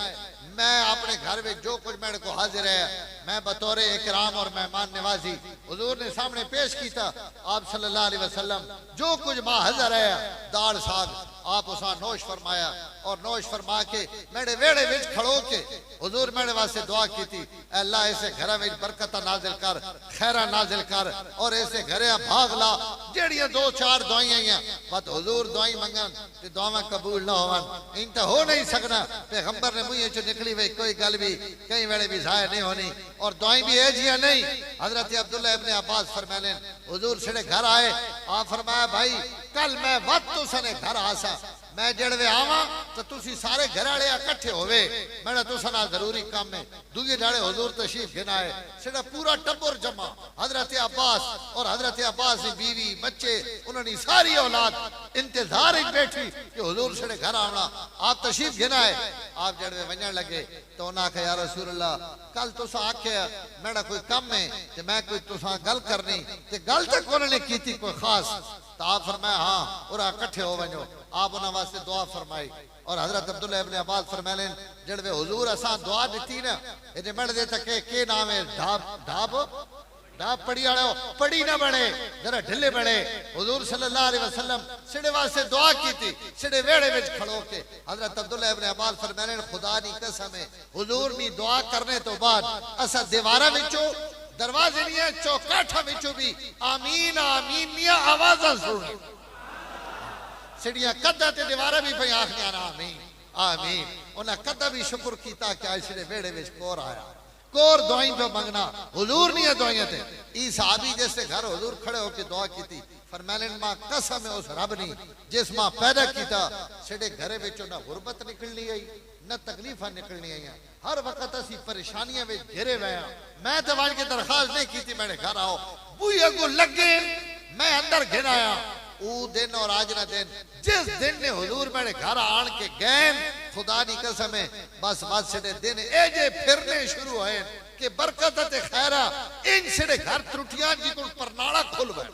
मैं अपने घर में जो कुछ मेरे को हाजिर है मैं बतौरे इकराम और मेहमान नवाजी हुजूर ने सामने पेश किया। आप सल्लल्लाहु अलैहि वसल्लम जो कुछ मां हाजिर है दाल साग आप उसा नोश फरमाया और नोश फरमा के मेरे वेड़े विच खड़ो के हुजूर मेरे वास्ते दुआ की थी। अल्लाह ऐसे घर में बरकत नाजिल कर खैरा नाजिल कर और ऐसे घरे भाग ला जेड़ियां 2-4 दुआइयां आईयां बस हुजूर दुआई मंगन ते दुआवां कबूल ना होवन इन तो हो नहीं सकना। पैगंबर ने मुंह चो निकली हुई कोई गल भी कई वेले भी जाहिर नहीं होनी और दुआई भी एजियां नहीं। हजरत अब्दुल्ला इब्ने अब्बास फरमाने हुजूर से घर आए आप फरमाया भाई कल मैं वक्त तुसने घर आसा मैं जड़वे आवा तो तुसी सारे घर वाले इकट्ठे होवे मेरा तुसा नाल जरूरी काम है। दूजे ढाड़े हुजूर तशरीफ गिनाए सेड़ा पूरा टब्बर जमा हजरत अब्बास और हजरत अब्बास की बीवी बच्चे उन्होंने सारी औलाद इंतजार में बैठी कि हुजूर सेड़े घर आना। आप तशरीफ गिनाए आप जड़वे वजन लगे तो उन्हें आख्या या रसूल अल्लाह कल तुसा आख्या मेरा कोई काम है ते मैं कोई तुसा गल करनी ते गल तक उन्होंने की थी कोई खास तो आप फरमाया हाँ और इकट्ठे हो वजो। आप उन्होंने वास्ते दुआ फरमाई और हजरत अब्दुल्ला इब्ने अब्बास फरमाने जड़वे हुजूर असा दुआ दी ना ये मड़ दे तक के नाम है ढाब ढाब ढाब पड़ी वाले पड़ी ना बने जरा ढिले बने। हुजूर सल्लल्लाहु अलैहि वसल्लम सिड़े वास्ते दुआ की थी सिड़े वेड़े विच खड़ो के हजरत अब्दुल्ला इब्ने अब्बास फरमाने खुदा दी कसम है हुजूर नी दुआ करने तो बाद असा दीवारा विचों दरवाजे दियां चौकाठा विचों भी आमीन आमीन निया आवाज़ां सुनी सिड़ियां कदा ते दीवारा भी पे आखने आना आमीन आमीन। उन्हें कदा भी शुक्र किया कि आज सिरे वेड़े विच कोर आया कोर दुआई पे मंगना हुजूर नी दुआइयां ते ई सहाबी जैसे घर हुजूर खड़े होकर दुआ की थी फरमाने मां कसम है उस रब नी जिस मां पैदा किया सिड़े घरे विचों ना गुरबत निकलनी आई ना तकलीफा निकलनी आई। हर वक्त असी परेशानियां में घिरे हुए हैं। मैं तो वाज के दरखास्त नहीं की थी मेरे घर आओ बुई अगो लगे मैं अंदर घिर आया। वो दिन और आज ना दिन जिस दिन ने हुजूर मेरे घर आन के गए खुदा दी कसम है बस बस से दिन ए जे फिरने शुरू हुए कि बरकत ते खैरा इन से घर त्रुटियां जी को परनाला खुल गए।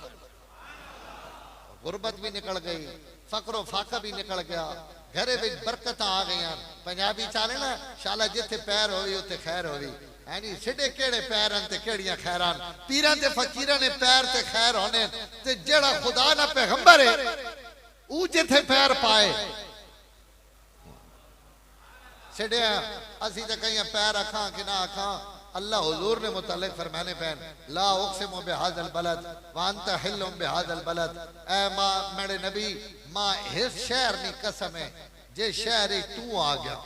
गुरबत भी निकल गई फकरो फाका भी निकल गया घरे में बरकत आ गई। पंजाबी चाले ना शाला जिथे पैर होवी उथे खैर होवी है नी सिडे केड़े पैर ते केड़ियां खैरान पीरां ते फकीरां ने पैर ते खैर होने ते जेड़ा खुदा ना पैगंबर है ऊ जिथे पैर पाए सिडे असी ते कई पैर अखा कि ना अखा। अल्लाह हुजूर ने मुतल्लिक फरमाने पैन ला उक़सिमु बिहाज़ल बलद व अंत हिल्लुम बिहाज़ल बलद। ए मां मेरे नबी मां इस शहर नी कसम है जे शहर तू आ गया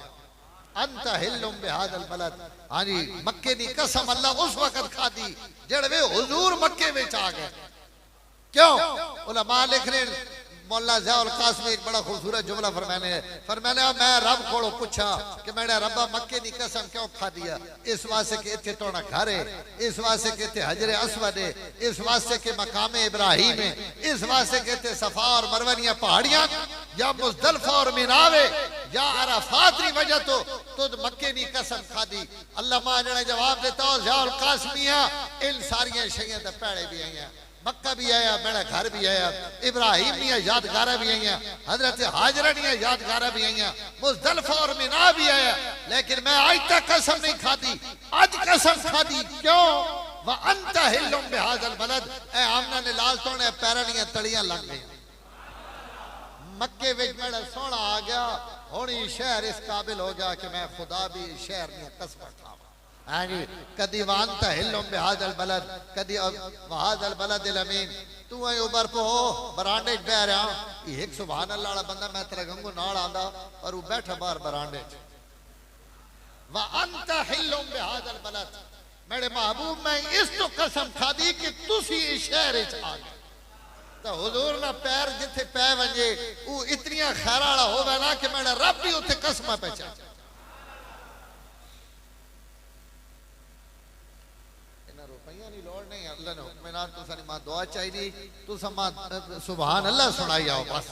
अंत हिल्लुम बिहाज़ल बलद। हाँ जी मक्के दी कसम अल्लाह उस वक्त खादी जड़वे हुजूर मक्के विच आ गए। क्यों उलमा लिख रहे मौला ज़ियाउल कासमी एक बड़ा खूबसूरत जुमला फरमाने मैं रब को पूछा कि मैंने रब्बा मक्के की कसम क्यों खा दिया। इस वास्ते कि इत्थे तोड़ा घर है इस वास्ते कि इत्थे हजरे अस्वद है इस वास्ते कि मकाम इब्राहिम है इस वास्ते कि इत्थे सफा और मरवा पहाड़ियां या मुज़दलिफा और मिनावे या अराफात की वजह तो तुद मक्के की कसम खा दी। अल्लाह मां ने जवाब देता ज़ियाउल कासमी इन सारिया शैयां ते पैड़े भी आई मक्का भी आया, मेरा घर भी आया, इब्राहिम दी यादगारा भी आई, हजरत हाजरा दी यादगारा भी आई, मुज़दलिफा और मिना भी आया। लेकिन मैं आज तक कसम नहीं खाती, आज कसम खाती। क्यों? व अंत हिल्लुम बिहाज़ल बलद, ए आमना ने लाल तोड़े पैरों दी तलियां लग गई। मक्के विच मेरा सोना आ गया, हुण शहर इस काबिल हो गया कि मैं खुदा भी शहर दी कसम खावां। हाँ जी, कदी वांता हिल्लुम बिहाज़ल बलद, कदी वहाज़ल बलदिल अमीन। तू आई उबर पो बरांडे च बह रहा, एक सुभान अल्लाह वाला बंदा मैं तेरे गंगू नाल आंदा और वो बैठा बाहर बरांडे च। व अंत हिल्लुम बिहाज़ल बलद, मेरे महबूब मैं इस तो कसम खादी कि तुसी इस शहर च आ गए। तो हुजूर ना पैर जिथे पै वंजे वो इतनिया खैर वाला होवे ना कि मेरा रब भी उथे कसम पे चा। रुपया नहीं लोड़ नहीं, अल्लाह ने हुक्म ना तुसा मां दुआ चाहिए, तुसा मां सुभान अल्लाह सुनाई आओ बस।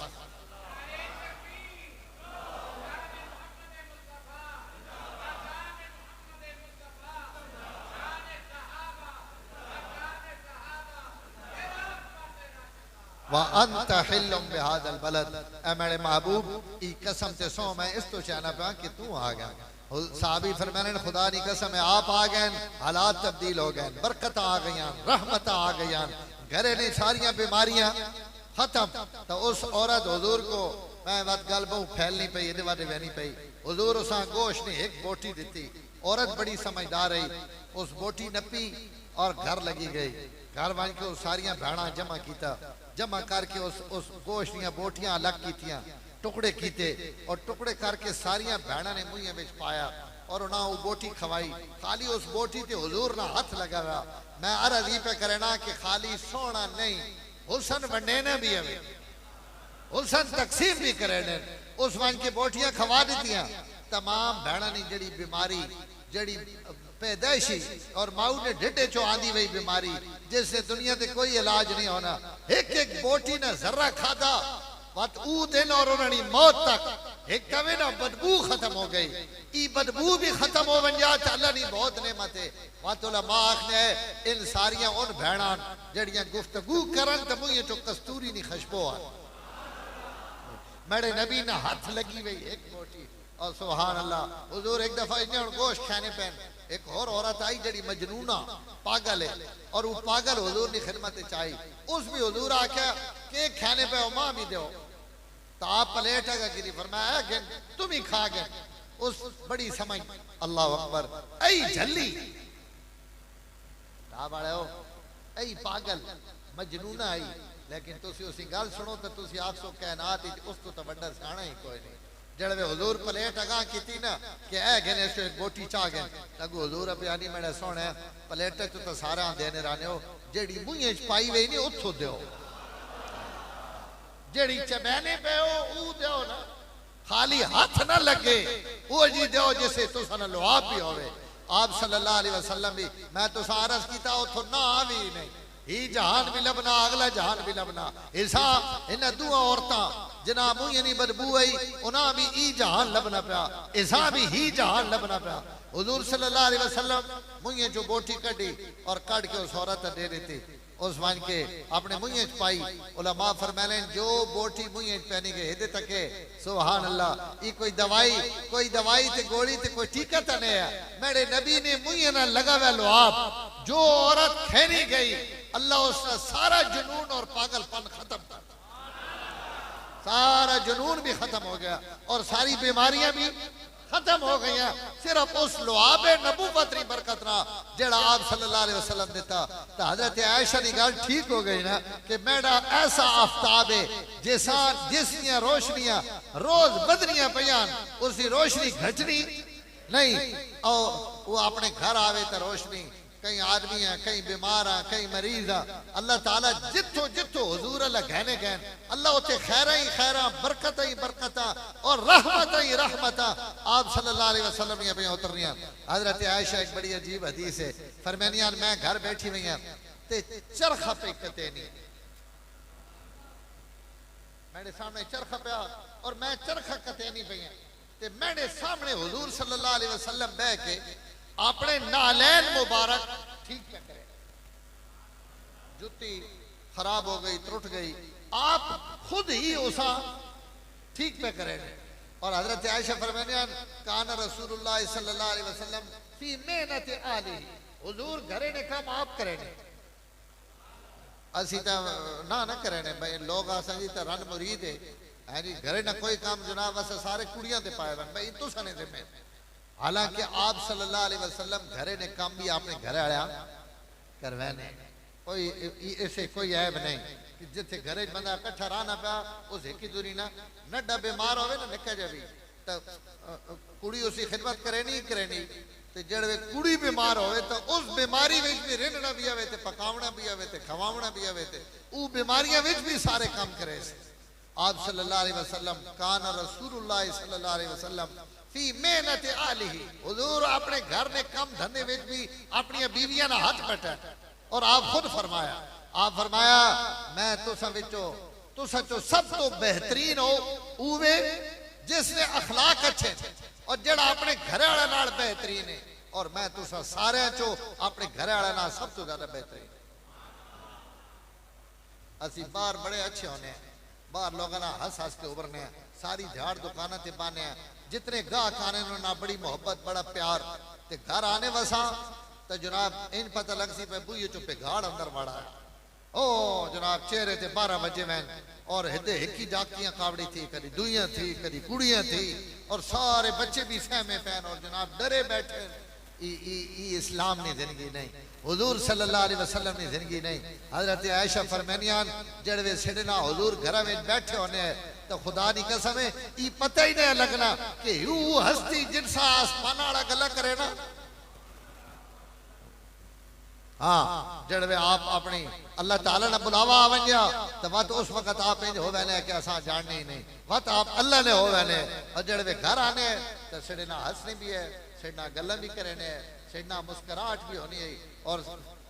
वअन्त हिल्लुम बिहाज़ल बलद, ऐ मेरे महबूब ई कसम ते सो मैं इस तो चाहना पाया कि तू आ गया। साहबी फरमाने खुदा दी कसम है आप आ गए, हालात तब्दील हो गए, बरकत आ गई, रहमत आ गई, घरे ने सारियां बीमारियां खत्म। तो उस औरत हुजूर को मैं बात गल बहु फैलनी पई, इहदे वादे वहनी पई। हुजूर उसा गोश्त ने एक बोटी दी, औरत बड़ी समझदार रही, उस बोटी नपी और घर लगी गई। घर बन के सारियां भैणा जमा किया, जमा करके उस गोश्त दियां बोटियां अलग कीतियां, टुकड़े कीते और टुकड़े करके सारियां भैणा ने मुंह में पाया और उन्हें वो बोटी खवाई। खाली उस बोटी ते हुजूर ना हाथ लगा हुआ। मैं अर्ज ही पे करना कि खाली सोना नहीं, हुसन वंडे ने भी हमें, हुसन तकसीम भी करे ने। उस वन की बोटियां खवा दीतियां। तमाम भैणा ने जड़ी बीमारी, जड़ी पैदाइशी और माऊ ने ढिडे चो आंदी वही बीमारी जिससे दुनिया ते कोई इलाज नहीं होना, एक एक बोटी ने जर्रा खादा वत ऊ दिन और उन्होंने मौत तक एक कवे ना बदबू खत्म हो गई। ई बदबू भी खत्म हो बन जा अल्लाह नी बहुत नेमत है। वत उलमा आखने इन सारियां उन भैणा जड़ियां गुफ्तगू करन ते मुंह चो कस्तूरी नी खुशबू आ। मेरे नबी ने हाथ लगी हुई एक बोटी और सुभान अल्लाह। हुजूर एक दफा इन्हें गोश्त खाने पैन, एक और औरत आई जड़ी मजनूना पागल है और वो पागल हुजूर की खिदमत चाहिए। उस भी हुजूर आख्या के खाने पे मां भी दो तो आप प्लेट है गिरी फरमाया कि तुम ही खा गए। उस बड़ी समझ अल्लाह अकबर ऐ झल्ली वाले हो ऐ पागल मजनूना आई। लेकिन तुसी उसी गल सुनो तो तुसी आखो कायनात उस तो बड़ा सियाणा ही कोई नहीं। जड़वे हुजूर प्लेट अगा की ना कि ऐ गने से एक बोटी चाह गए तक हुजूर बयानी मेरे सोने प्लेट तो सारा देने राने हो जेड़ी मुंह च पाई हुई नहीं उथों दो, जेड़ी चबैने पे हो ऊ दो ना, खाली हाथ ना लगे वो जी दो जिसे तुसा ना लुआब भी होवे। आप सल्लल्लाहु अलैहि वसल्लम भी मैं तो अर्ज कीता उथों ना भी नहीं, ही जहान भी लबना अगला जहान भी लबना। ऐसा इन दुआ औरतां जिना मुंह नहीं बदबू आई उन्हें भी ई जहान लबना पाया, ऐसा भी ही जहान लबना पाया। हुजूर सल्लल्लाहु अलैहि वसल्लम मुंह जो बोटी कड़ी और कट के उस औरत दे देती, उस वन के अपने मुंह च पाई। उलमा फरमाने जो बोटी मुंह च पहनी गई हिदे तक सुभान अल्लाह। ये कोई दवाई ते गोली ते कोई टीका तो नहीं है। मेरे नबी ने मुंह ना लगा हुआ लुआब जो औरत खेनी गई अल्लाह उसका सारा जुनून और पागलपन खत्म कर, सारा जुनून भी खत्म हो गया और सारी बीमारियां भी खत्म हो गई। सिर्फ उस लुआब नबूवत की बरकत ना जेड़ा आप सल्लल्लाहु अलैहि वसल्लम देता। तो हजरत आयशा की गल ठीक हो गई ना कि मेरा ऐसा आफ्ताब है जैसा जिसदियां रोशनियां रोज बदनियां पयान उसकी रोशनी घटनी नहीं। और वो अपने घर आवे तो रोशनी, कई आदमी है, कई बीमार है, कई मरीज है। अल्लाह ताला जिथो जिथो हुजूर अल्लाह कहने गए अल्लाह उते खैरा ही खैरा, बरकत ही बरकत और रहमत ही रहमत आप सल्लल्लाहु अलैहि वसल्लम ने पे उतर रही। हजरत आयशा एक बड़ी अजीब हदीस है, फरमानियां मैं घर बैठी हुई हूं ते चरखा पे कते नहीं, मेरे सामने चरखा पिया और मैं चरखा कते नहीं पई ते मेरे सामने हुजूर सल्लल्लाहु अलैहि वसल्लम बैठ के अपने नालैन मुबारक ठीक करे, जुती खराब हो गई, त्रुट गई, आप खुद ही उसा ठीक पे करें। और हजरत आयशा फरमाने काना रसूलुल्लाह सल्लल्लाहु अलैहि वसल्लम फी मेहनत आली, हुजूर घरे ने काम आप करें, असी तो ना ना करें भाई लोग आसा जी तो रन मुरीद है जी, घरे ना कोई काम जनाब अस सारे कुड़ियां ते पाए भाई तुसा ने दे में। हालांकि आप सल्लल्लाहु अलैहि वसल्लम घरे ने काम भी आपने घर आया करवाने, कोई ऐसे कोई ऐब नहीं कि जिथे घरे बंदा इकट्ठा रहना पाया उस एक ही दूरी ना नड्डा बीमार होवे ना निका जा भी तो कुड़ी उसी खिदमत करे नहीं करे नहीं, ते जड़े कुड़ी बीमार होवे तो उस बीमारी विच भी रहना भी आवे ते पकावना भी आवे ते खवावना भी आवे ते ऊ बीमारियां विच भी सारे काम करे। आप सल्लल्लाहु अलैहि वसल्लम कान रसूलुल्लाह सल्लल्लाहु अलैहि वसल्लम फी मेहनत आलिही, हुजूर अपने घर में कम धंधे विच भी अपनी बीवियां ना हाथ बटा। और आप खुद फरमाया, आप फरमाया मैं तुसा विचो तुसा चो सब तो बेहतरीन हो उवे जिसने अखलाक अच्छे और जड़ा अपने घर वाले नाल बेहतरीन है, और मैं तुसा सारे चो अपने घर वाले नाल सब तो ज्यादा बेहतरीन। असी बाहर बड़े अच्छे होने, बाहर लोगों ना हंस हंस के उभरने, सारी झाड़ दुकाना ते पाने, जितने गाहक आने ना बड़ी मोहब्बत बड़ा प्यार, ते घर आने वसा तो जनाब इन पता लग सी पे बुए चुपे गाड़ अंदर वाड़ा है। ओ जनाब चेहरे ते 12 बजे मैं और हिदे हिकी जाकियां कावड़ी थी, कभी दुइयां थी कभी कुड़ियां थी, और सारे बच्चे भी सहमे पैन और जनाब डरे बैठे। इस्लाम ने जिंदगी नहीं, हुजूर सल्लल्लाहु अलैहि वसल्लम ने जिंदगी नहीं। हजरत आयशा फरमानियान जड़वे सिडना हुजूर घर में बैठे होने तो खुदा की कसम है ये पता ही नहीं लगना कि यू हस्ती जिनसा आसमान वाला गला करे ना। हाँ जड़वे आप अपनी अल्लाह ताला ने बुलावा आवंजा तो वत उस वक्त आप इंज हो वैने कि असा जानने ही नहीं, वत आप अल्लाह ने हो वैने। और जड़वे घर आने तो सिडना हंसने भी है, सिडना गल्ला भी करने, सिडना मुस्कुराहट भी होनी है, और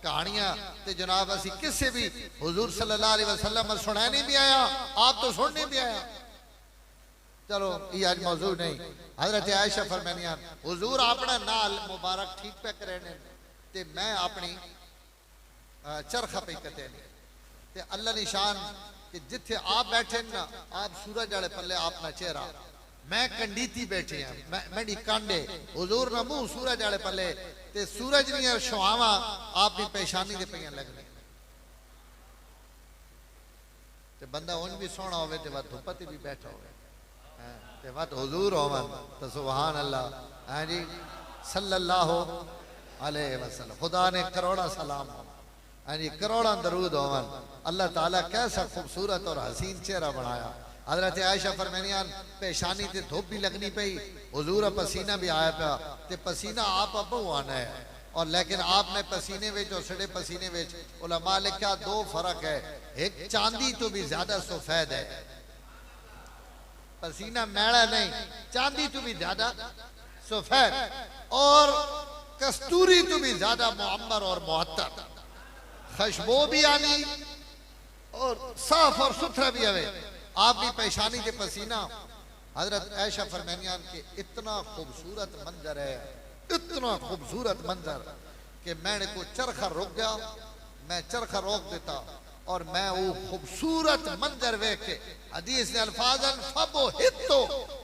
कहानियां ते जनाब असी किसे भी हुजूर सल्लल्लाहु अलैहि वसल्लम सुनाने भी आया, आप तो सुनने भी आया। चलो ये आज मौजू नहीं। हजरत आयशा फरमानियां हुजूर अपना नाल मुबारक ठीक पे करने ते मैं अपनी चरखा पे कते ते अल्लाह निशान कि जिथे आप बैठे ना आप सूरज वाले पल्ले अपना चेहरा, मैं कंडीती बैठी हैं मेरी कांडे हुजूर ना मुंह सूरज वाले पल्ले ते सूरज दी छावां आपकी पेशानी दे पईयां लगने ते बंदा उन भी सोना होवे ते वत धुप्प ते भी बैठा होवे ते वत हुजूर होवन तो सुभान अल्लाह। हां जी सल्लल्लाहु अलैहि वसल्लम खुदा ने करोड़ा सलाम हो, हां जी करोड़ा दरूद होवन। अल्लाह ताला कैसा खूबसूरत और हसीन चेहरा बनाया। हजरत आयशा फरमानियान पेशानी ते धूप भी लगनी पई, हुजूर पसीना भी आया पा ते पसीना आप अबू आना है, और लेकिन आपने पसीने विच और सड़े पसीने विच उलमा लिखा दो फर्क है, एक चांदी तो भी ज्यादा सफेद है, पसीना मैला नहीं चांदी तो भी ज्यादा सफेद, और कस्तूरी तो भी ज्यादा मुअम्मर और मुअत्तर, खुशबू भी आनी और साफ और सुथरा भी आवे। आप भी पेशानी के पसीना। हजरत आयशा फरमानियान के इतना खूबसूरत मंजर है, इतना खूबसूरत मंजर कि मैंने को चरखा रोक गया, मैं चरखा रोक देता और मैं वो खूबसूरत मंजर वेख के हदीस ने अल्फाजन फबो हितो,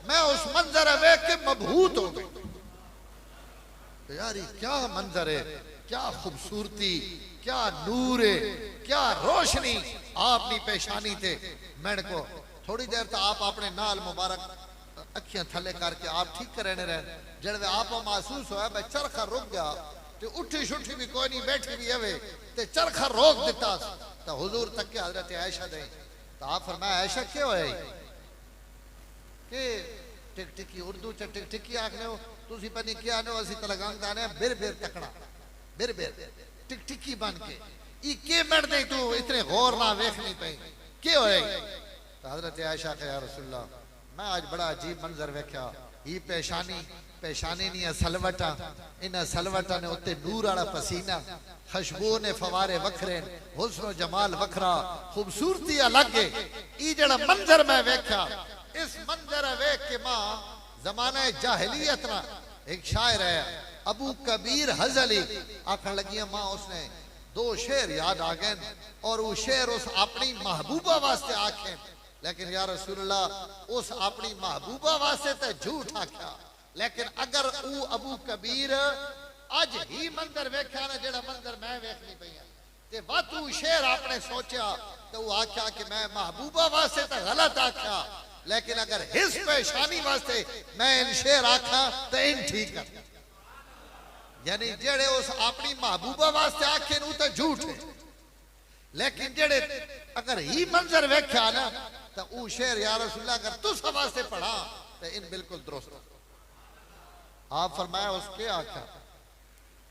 मैं उस मंजर वेख के मबहूत हो गई। यार क्या मंजर है, क्या खूबसूरती, क्या नूर है, क्या रोशनी आपनी पेशानी थे। मैंने को थोड़ी देर तो आप अपने नाल मुबारक अखियां थले करके आप ठीक करने रहे, जब आप महसूस होया मैं चरखा रुक गया तो उठी शुठी भी कोई नहीं बैठी भी हवे ते चरखा रोक दिता तो हुजूर तक के हजरत आयशा दे तो आप फरमाया आयशा क्यों है के टिक टिकी उर्दू च टिक टिकी आखने हो तुसी पनी क्या ने असि तलगंग दाने बिर बिर तकड़ा बिर बिर टिक टिकी बन के ई के मर दे तू इतने गौर ना देखनी पे क्यों है। तो हजरत आयशा के या रसूलल्लाह मैं आज बड़ा अजीब मंजर वेख्या, ई पेशानी पेशानी नहीं सलवटा, इन सलवटा ने उत्ते नूर वाला पसीना, खुशबू ने फवारे वखरे, हुस्न जमाल वखरा, खूबसूरती अलग है। ई जड़ा मंजर मैं वेख्या, इस मंजर वेख के मां जमाना जाहिलियत ना एक शायर है अबू कबीर हजली आखन लगी मां उसने दो शेर याद आ गए और वो शेर उस अपनी महबूबा वास्ते आखे, लेकिन या रसूलुल्लाह उस अपनी महबूबा वास्ते तो झूठ आख्या, लेकिन अगर वो अबू कबीर अज ही मंदिर वेख्या ना जेड़ा मंदिर मैं वेखनी पई ते वातू शेर आपने सोचा तो वो आख्या कि मैं महबूबा वास्ते तो गलत आख्या, लेकिन अगर हिस पेशानी वास्ते मैं इन शेर आखा तो इन ठीक कर, यानी जेड़े उस अपनी महबूबा वास्ते आखे नू तो झूठ है, लेकिन जेड़े अगर ही मंजर वेख्या ना तो वो शेर या रसूलुल्लाह अगर तुस वास्ते पढ़ा तो इन बिल्कुल दुरुस्त। आप फरमाया उसके आख्या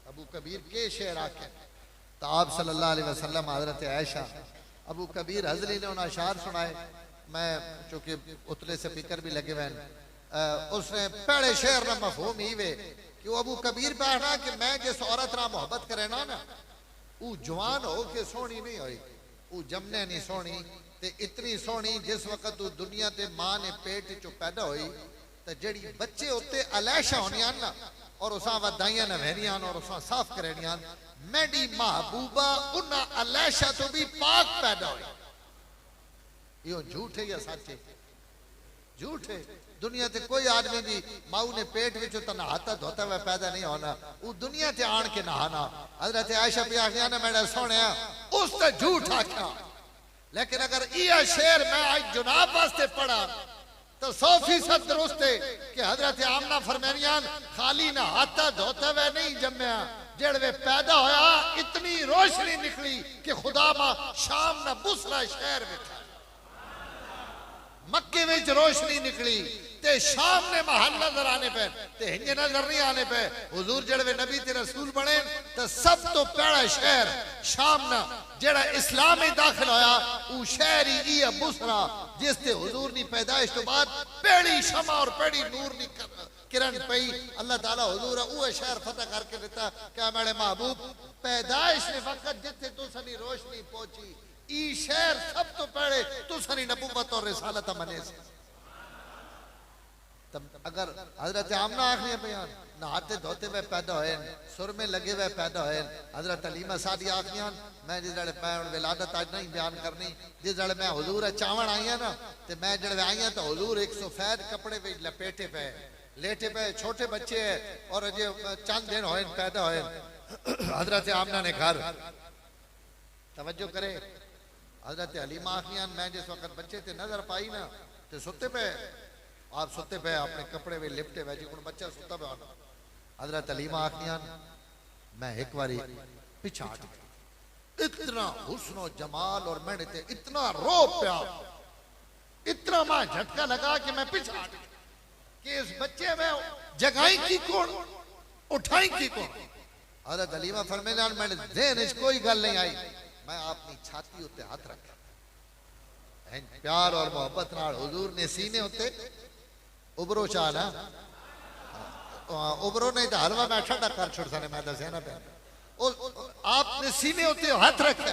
अबू कबीर के शेर आखे तो आप सल्लल्लाहु अलैहि वसल्लम हजरत आयशा अबू कबीर हजली ने उन्हें अशार सुनाए, मैं चूंकि उतले से स्पीकर भी लगे हुए उसने पहले शेर ना मफहूम ही वे कि वो अबू कबीर पढ़ना कि मैं जिस औरत ना मोहब्बत करे ना वो जवान हो के सोहनी नहीं हुई, वो जमने नहीं सोहनी ते इतनी सोहनी जिस वक्त वो दुनिया ते मां ने पेट चो पैदा हुई तो जड़ी बच्चे उत्ते अलैशा होनियां ना और उसा वदाइयां नवहरियां और उसा साफ करनियां, मेरी महबूबा उन्ना अलैशा तो भी पाक पैदा हुई। यो झूठ है या सच है? झूठ है। दुनिया ते कोई आदमी भी माऊ ने पेट विचों तो नहाता धोता हुआ पैदा नहीं होना, वो दुनिया ते आन के नहाना। हजरत आयशा पे आखिया ना मेरा सोने उस ते झूठ आख्या, लेकिन अगर यह शेर मैं आज जुनाब वास्ते पढ़ा तो 100% दुरुस्त है कि हजरत आमना फरमानियान खाली नहाता धोता हुआ नहीं जम्या, जड़वे पैदा होया इतनी रोशनी निकली कि खुदा मा शाम ना बुसरा शहर बैठा, मक्के में रोशनी निकली ते शाम ने महल नजर आने पे ते हिंजे नजर नहीं आने पे हुजूर जड़वे नबी ते रसूल बने तो सब तो पहला शहर शाम ना जेड़ा इस्लाम में दाखिल होया वो शहर ही बुसरा जिस ते हुजूर नी पैदाइश तो बाद पहली शमा और पहली नूर नी किरण पई। अल्लाह ताला हुजूर वो शहर फतह करके देता क्या मेरे महबूब पैदाइश ने वक्त जिथे तुसनी रोशनी पहुंची ई शहर सब तो पहले तुसनी नबूवत और रिसालत मने से। तब अगर हजरत आमना आखिरी बयान नहाते धोते हुए पैदा हुए सुर में लगे हुए पैदा हुए, हजरत अलीमा सादी आखियान मैं जिस जड़े मैं विलादत आज नहीं बयान करनी, जिस जड़े मैं हुजूर चावण आई ना तो मैं जड़े आई तो हुजूर एक सफेद कपड़े में लपेटे पे लेटे पे छोटे बच्चे है और अजय चंद दिन होए पैदा हुए। हजरत आमना ने घर तवज्जो करे, हजरत अलीमा आखियान मैं जिस वक्त बच्चे थे नजर पाई ना तो सुते पे आप सुते पे अपने कपड़े में लिपटे हुए जो बच्चा सुता पे होना। हजरत अलीमा आखियान मैं एक बारी पिछा इतना हुस्न जमाल और मैंने ते इतना रो प्या इतना मैं झटका लगा कि मैं पिछा कि इस बच्चे में जगाई की कौन उठाई की कौन। हजरत अलीमा फरमाया मैंने ज़हन इस कोई गल नहीं आई, मैं अपनी छाती उत्ते हाथ रखा प्यार और मोहब्बत नाल हुजूर ने सीने उत्ते उबरो चाह ना उबरो नहीं तो हलवा मैं ठंडा कर छोड़ सने मैं दसिया ना पे आपने सीने उत्ते हाथ रखा।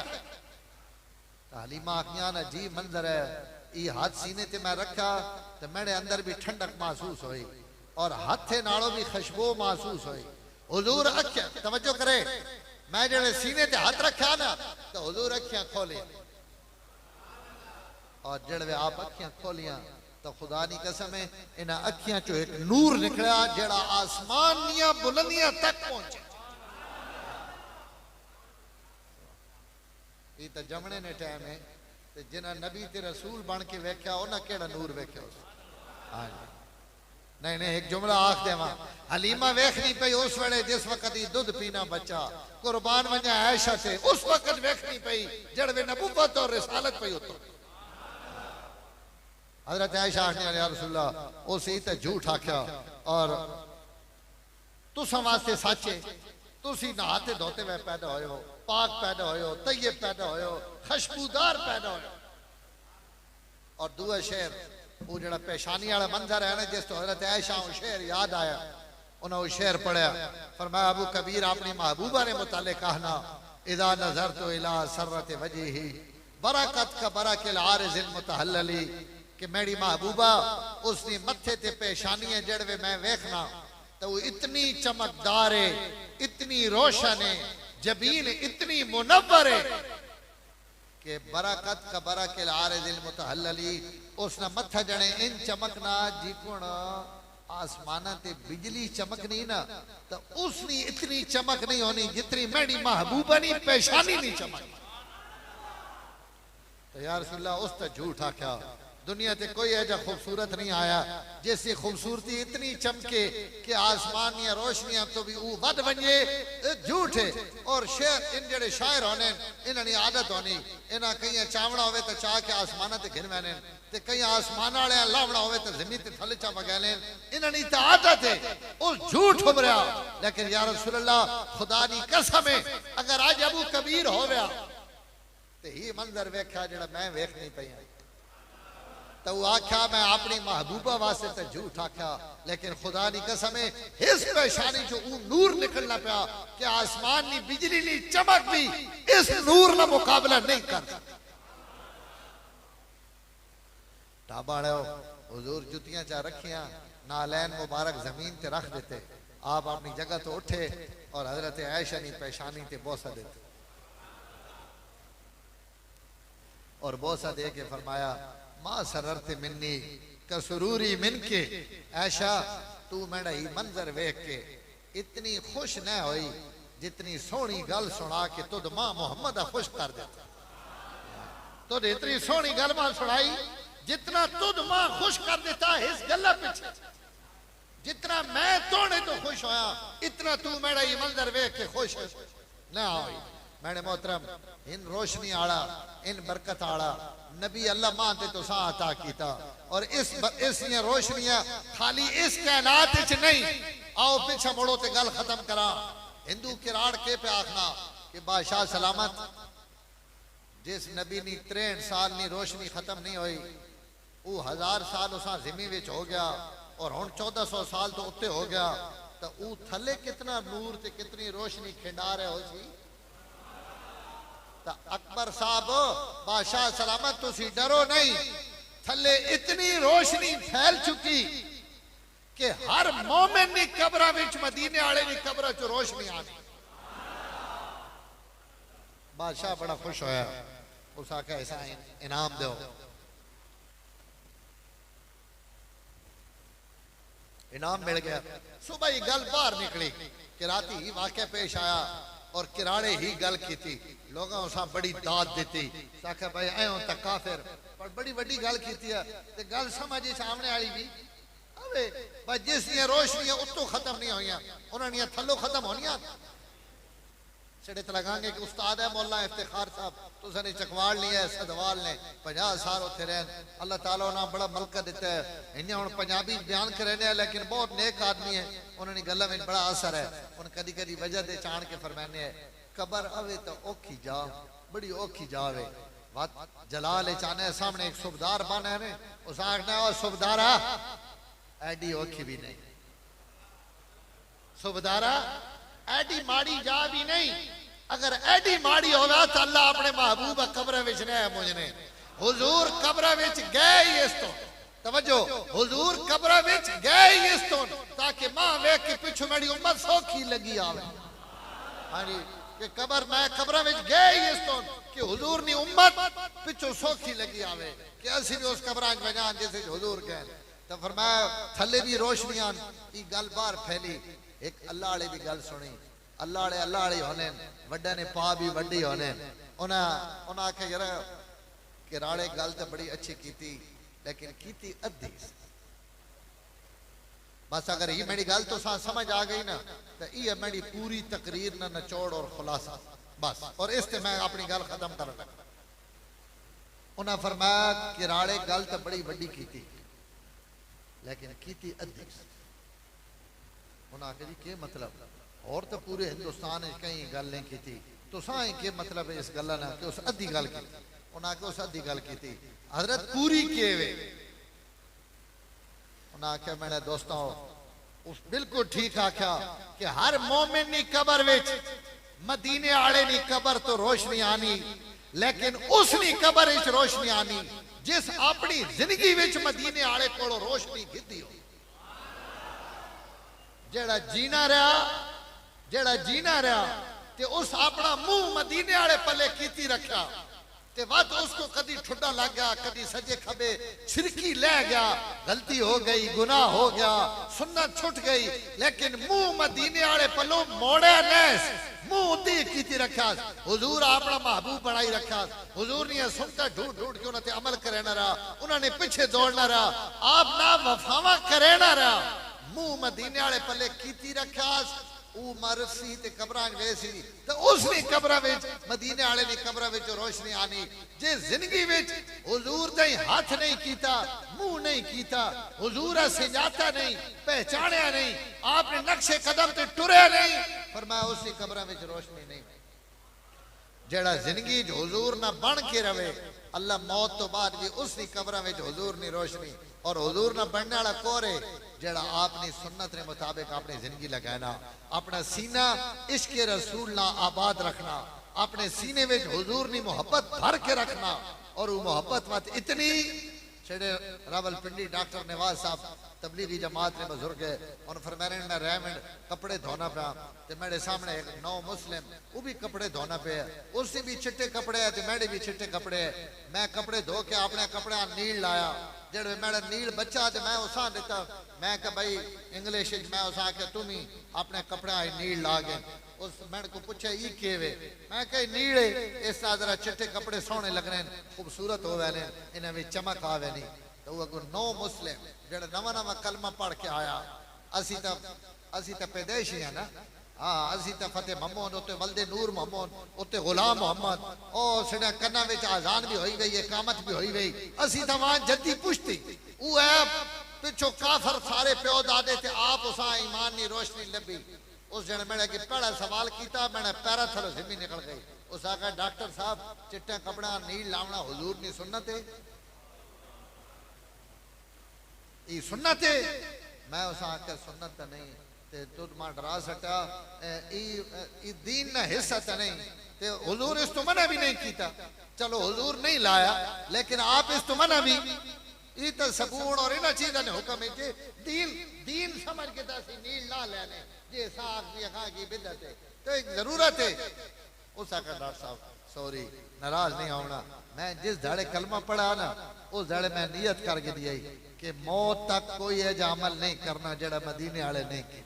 हलीमा आखियान अजीब मंजर है, ये हाथ सीने ते मैं रखा तो मेरे अंदर भी ठंडक महसूस हुई और हाथे नालों भी खुशबू महसूस हुई। हुजूर अखियां तवज्जो करे मैं जड़े सीने ते हाथ रखा ना तो हुजूर अखियां खोले और जड़वे आप अखियां खोलियां तो खुदा नी कसम है इन अखियां चो एक नूर निकला जेड़ा आसमान दियां बुलंदियां तक पहुंचे। ये तो जमने ने टाइम है ते जिन्हें नबी ते रसूल बन के वेख्या उन्हें केड़ा नूर वेख्या। हाँ नहीं नहीं एक जुमला आख देवा हलीमा वेखनी पई उस वेले जिस वक्त ही दुध पीना बच्चा कुर्बान वजा आयशा से उस वक्त वेखनी पई जड़वे नबूवत और रिसालत पई उतो। हजरत आयशा आखने या रसूलल्लाह उस ही ते झूठ आख्या और तुसा वास्ते सच है, तुसी नहाते धोते हुए पैदा होए हो, पाक पैदा होए हो, तैयब पैदा होए हो, खुशबूदार पैदा होए। और दूसरा शेर वो जड़ा पेशानी वाला मंजर है ना जिस तो हजरत आयशा वो शेर याद आया उन्हें वो शेर पढ़ा फरमाया अबू कबीर अपनी महबूबा ने मुताले कहना इदा नजर तो इला सररत वजही बरकत का बरकिल आरिज़िल मुतहल्लली कि मेरी महबूबा उसने मत्थे ते पेशानी है जड़वे मैं वेखना तो वो इतनी चमकदार है इतनी रोशन है जबीन इतनी मुनव्वर है कि बरकत का बरकिल आरिदिल मुतहल्लली उसने मत्था जने इन चमकना जीकुण आसमाना ते बिजली चमकनी ना तो उसनी इतनी चमक नहीं होनी जितनी मेरी महबूबा नी पेशानी नहीं चमक। तो यार रसूलल्लाह उस तो झूठ आख्या दुनिया ते कोई ऐसा खूबसूरत नहीं आया जैसी खूबसूरती इतनी चमके कि आसमान या रोशनियां तो भी वो वध बने झूठ है। और शेर इन जड़े शायर होने इन्होंने आदत होनी इन्हें कहीं चावना होवे तो चाह के आसमान ते घिर मैंने ते कहीं आसमान वाले लावना होवे तो जमीन ते थले चा बगैले इन्होंने तो आदत है उस झूठ उभरिया। लेकिन यार रसूलल्लाह खुदा दी कसम है अगर आज अबू कबीर हो गया तो ही मंजर वेख्या जड़ा मैं वेख नहीं पाया तो वो आख्या मैं अपनी महबूबा वास्ते तो झूठ आख्या। लेकिन खुदा दी कसम है इस पेशानी जो नूर निकलना पाया कि आसमान नी बिजली नी चमक भी इस नूर ना मुकाबला नहीं कर सकता। ढाबाड़े हुजूर जुतियां चा रखियां नालैन मुबारक जमीन ते रख देते आप अपनी जगह तो उठे और हजरत आयशा नी पेशानी ते बोसा देते और बोसा दे के फरमाया मां सररते मिन्नी कसरूरी मिनके ऐशा तू मेरा ही मंजर वेख के इतनी खुश न हुई जितनी सोहनी गल सुना के तुद मां मोहम्मद खुश कर देता। तुद इतनी सोहनी गल मां सुनाई जितना तुद मां खुश कर देता है इस गल पीछे जितना मैं तोड़े तो खुश होया इतना तू मेरा ही मंजर वेख के खुश ना हुई। मैंने मोहतरम इन रोशनी आला इन बरकत आला नबी अल्लाह मां ते तुसा अता कीता और इस रोशनियां खाली इस कायनात विच नहीं। आओ पीछे मुड़ो ते गल खत्म करा। हिंदू किराड़ के पे आखना कि बादशाह सलामत जिस नबी नी 63 साल नी रोशनी खत्म नहीं हुई वो 1000 साल उसा जिमी विच हो गया और हुण 1400 साल तो उत्ते हो गया तो वो थले कितना नूर ते कितनी रोशनी खिंडा रहे हो सी। अकबर साहब बादशाह सलामत तुसी डरो नहीं थले इतनी रोशनी फैल चुकी कि हर मोमिन नी कब्र विच मदीने वाले नी कब्र च रोशनी आनी। बादशाह बड़ा खुश होया उस आका ऐसा इनाम दो। इनाम मिल गया। सुबह ही गल बाहर निकली कि राती ही वाकया पेश आया और किराड़े ही गल की थी लोगों उसा बड़ी दाद दी आखा भाई आयो तक काफिर पर बड़ी वड्डी गल की ते गल समझ सामने वाली भी अवे भाई जिस रोशनियां उत्तों खत्म नहीं हुई उन्होंने थलों खत्म होनिया छड़े तो लगांगे कि उस्ताद है मौला इफ्तिखार साहब तुसा ने चकवाड़ लिया है सदवाल ने 50 साल उत्थे रहन अल्लाह ताला उन्हें बड़ा मलका दिता है इन्हें हुण पंजाबी बयान करने लेकिन बहुत नेक आदमी है उन्होंने गल्लां में बड़ा असर है उन कदी कदी वजह दे चाण के फरमाने है कबर आवे तो औखी जा बड़ी औखी जावे बात जलाल चाने सामने एक सुबदार बने ने उस आखना ओ सुबदारा एडी औखी भी नहीं सुबदारा एडी माड़ी जा भी नहीं अगर एडी माड़ी होवे तो अल्लाह अपने महबूब कब्र विच ने मुझने हुजूर कब्र विच गए ही इस तो तवज्जो हुजूर कब्र विच गए ही इस तो ताकि मां वेख के पिछू मेरी उम्मत सौखी लगी आवे। हां जी कि कब्र मैं कब्र विच गए ही इस तो कि हुजूर नी उम्मत पिछू सौखी लगी आवे कि असि भी उस कब्र च वजान जैसे हुजूर गए तो फरमाया थल्ले भी रोशनियां ई गल बाहर फैली। एक अल्लाह वाले की गल सुनी अल्लाह वाले होने वड्डा ने पा भी वड्डी होने उन्हें आखे यार किराड़े गल तो बड़ी अच्छी की लेकिन की अद्धी बस अगर ये मेरी गल तो समझ आ गई ना तो ये मेरी पूरी तकरीर ना निचोड़ और खुलासा बस और इससे मैं अपनी गल खत्म कर उन्हें फरमाया किराड़े गल तो बड़ी वड्डी की लेकिन की अद्धी उन्हें आखे जी के मतलब और तो पूरे हिंदुस्तान कई गल नहीं की थी तो के मतलब है इस गल ने कि उस अद्धी गल की उन्हें आखे उस अद्धी गल की हजरत पूरी के वे उन्हें आख्या मेरे दोस्तों उस बिल्कुल ठीक आख्या कि हर मोमिन नी कबर विच मदीने आले नी कबर तो रोशनी आनी लेकिन उस नी कबर विच रोशनी आनी जिस अपनी जिंदगी विच मदीने आले कोलों रोशनी गिद्दी हो। जेड़ा जीना रहा ते उस अपना मुंह मदीने वाले पल्ले कीती रखा ते वत उसको कदी ठुड्डा लग गया, कदी सजे खबे छिरकी ले गया, गलती हो गई, गुनाह हो गया, सुन्नत छुट गई, लेकिन मुंह मदीने वाले पल्लों मोड़े नैस, मुंह उदी कीती रखा। हुजूर अपना महबूब बनाई रखा। हुजूर ने सुनता ढूंढ ढूंढ के उन्हें अमल करे ना रहा, उन्होंने पीछे दौड़ना रहा, आप ना वफावा करे ना रहा, मुंह मदीने वाले पल्ले कीती रखा। वो मरसी ते कब्रां वेसी ते उसने कब्रां विच मदीने वाले ने कब्रां विच रोशनी आनी। जे जिंदगी विच हुजूर दे हाथ नहीं कीता, मुंह नहीं कीता, हुजूर से जाता नहीं, पहचानया नहीं, आपने नक्शे कदम ते टुरे नहीं, फरमाया उसी कब्रां विच रोशनी नहीं। जेड़ा जिंदगी हुजूर ना बन के रवे, अल्लाह मौत तो बाद भी उसी कब्रां विच हुजूर नी रोशनी और हुजूर ना बनने वाला कोरे जेड़ा आपने सुन्नत के मुताबिक अपनी जिंदगी लगाना, अपना सीना इश्क रसूल ना आबाद रखना, अपने सीने में हुजूर की मोहब्बत भर के रखना। और वो मोहब्बत मत इतनी छेड़े रावलपिंडी डॉक्टर नवाज साहब तबलीगी जमात ने बुजुर्ग है और फरमाने मैं रेमंड कपड़े धोना पाया तो मेरे सामने एक नौ मुस्लिम वो भी कपड़े धोना पे है, उससे भी चिट्टे कपड़े है तो मेरे भी चिट्टे कपड़े है। मैं कपड़े धो के अपने कपड़े नील लाया, जेड़े मेरा नील बच्चा तो मैं उसा दिता, मैं कहा भाई इंग्लिश मैं उसा के तुम ही अपने कपड़े नील ला गए। उस मैंने को पूछा ये केवे, मैं कही नील है, इस तरह जरा चिट्टे कपड़े सोने लगने खूबसूरत हो गए, इन्हें भी चमक आवे नहीं। तो वो नौ मुस्लिम जेड़ा नवा नवा कलमा पढ़ के आया, असी तो पैदाइशी है ना, हाँ असी तो फतेह मोहम्मद उत्ते वल्दे नूर मोहम्मद उत्ते गुलाम मोहम्मद और सड़ा कन्ना विच आजान भी होई गई, इकामत भी होई गई, असी तो वहां जद्दी पुश्ती वो है पिछो काफर सारे प्यो दादे थे, आप उसा ईमान नी रोशनी लभी। उस जने मैंने कि पहला सवाल किया, मैंने पैरा थलो जिम्मी निकल गई। उस आखा डॉक्टर साहब चिट्टा कपड़ा नील लावना हुजूर नी सुन्नत है, ये सुन्नत है। मैं उस आकर सुन्नत तो नहीं ते तुद मां डरा सटा, ई दीन ना हिस्सा तो नहीं ते हुजूर इस तो मना भी नहीं कीता। चलो हुजूर नहीं लाया लेकिन आप इस तो मना भी, ये तो सबून और इन चीज़ों ने हुक्म है कि दीन दीन समझ के दसी नील ला लेने जे साग भी खा की बिदत है तो एक जरूरत है। उस आकर डॉक्टर साहब सॉरी नाराज नहीं होना, मैं जिस धाड़े कलमा पढ़ा ना उस धाड़े मैं नियत करके दिया कि मौत तक कोई ऐसा अमल नहीं करना जेड़ा मदीने वाले नहीं की।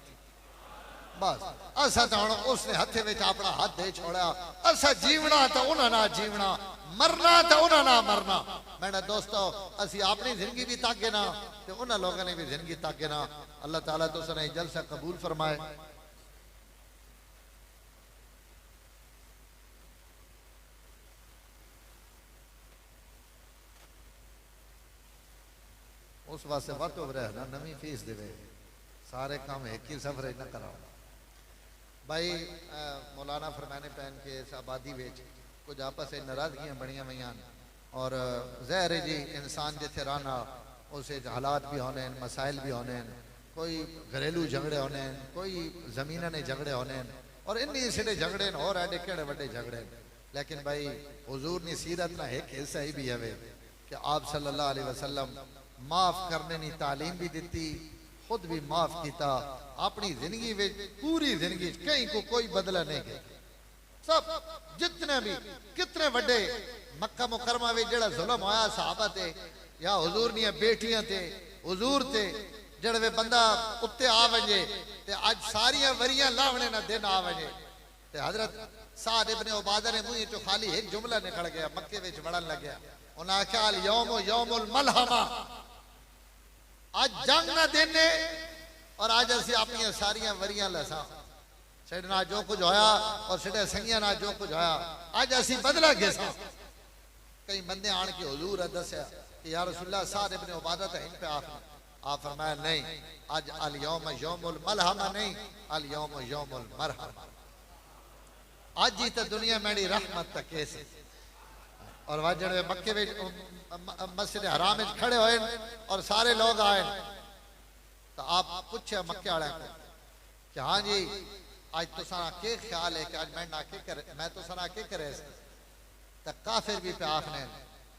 बस असा तो हम उसने हथे में अपना हाथ दे छोड़ा, असा जीवना तो उन्हें ना जीवना, मरना तो उन्हें ना मरना। मैंने दोस्तों असी अपनी जिंदगी भी ताके ना तो उन्हें लोगों ने भी जिंदगी ताके ना। अल्लाह ताला तो सने जलसा कबूल फरमाए। उस वास्ते वट हो रहा है ना, नवी फीस देवे सारे काम एक ही सफर न कराओ भाई। मौलाना फरमाने पहन के इस आबादी विच कुछ आपस में नाराजगियां बनिया हुई और जहर है जी इंसान जिथे रहना उस हालात भी होने, मसाइल भी होने, कोई घरेलू झगड़े होने, कोई जमीन ने झगड़े होने और इन्नी सिरे झगड़े और एडे केड़े वड्डे झगड़े। लेकिन भाई हुजूर की सीरत ना एक हिस्सा ही भी है कि आप सल्लल्लाहु अलैहि वसल्लम माफ करने की तालीम भी दी, खुद भी माफ किया अपनी जिंदगी में, पूरी जिंदगी कहीं को कोई बदला नहीं गया। सब जितने भी कितने बड़े मक्का मुकरमा में जड़ा जुल्म होया सहाबा ते या हुजूर दी बेटियां ते हुजूर ते जड़े वे बंदा उत्ते आ वजे ते आज सारियां वरियां लावने ना दिन आ वजे ते हजरत साद इब्ने उबादा ने मुंह चो खाली एक जुमला निकल गया, मक्के विच वड़न लग गया। उन्हें आख्या अल यौम यौमुल मलहमा, आज जंग ना देने और आज असी अपनी सारियां वरियां लसा सेडे ना जो कुछ होया और सेडे संगिया ना जो कुछ होया आज असी बदला गए। कई बंदे आन के हुजूर दस्या कि या रसूलुल्लाह साद इब्ने उबादा तो इन पे आप फरमाया नहीं, आज अल यौम यौमुल मलहमा नहीं, अल यौम यौमुल मरहमा। आज ही तो दुनिया मेरी रहमत तक कैसे और वह जड़े मक्के में मस्जिद हराम में खड़े हुए और सारे लोग आए तो आप पूछे मक्के वाले को कि हाँ जी आज तो सारा के ख्याल है कि आज मैं तो सारा के करे तो काफिर भी पे आखने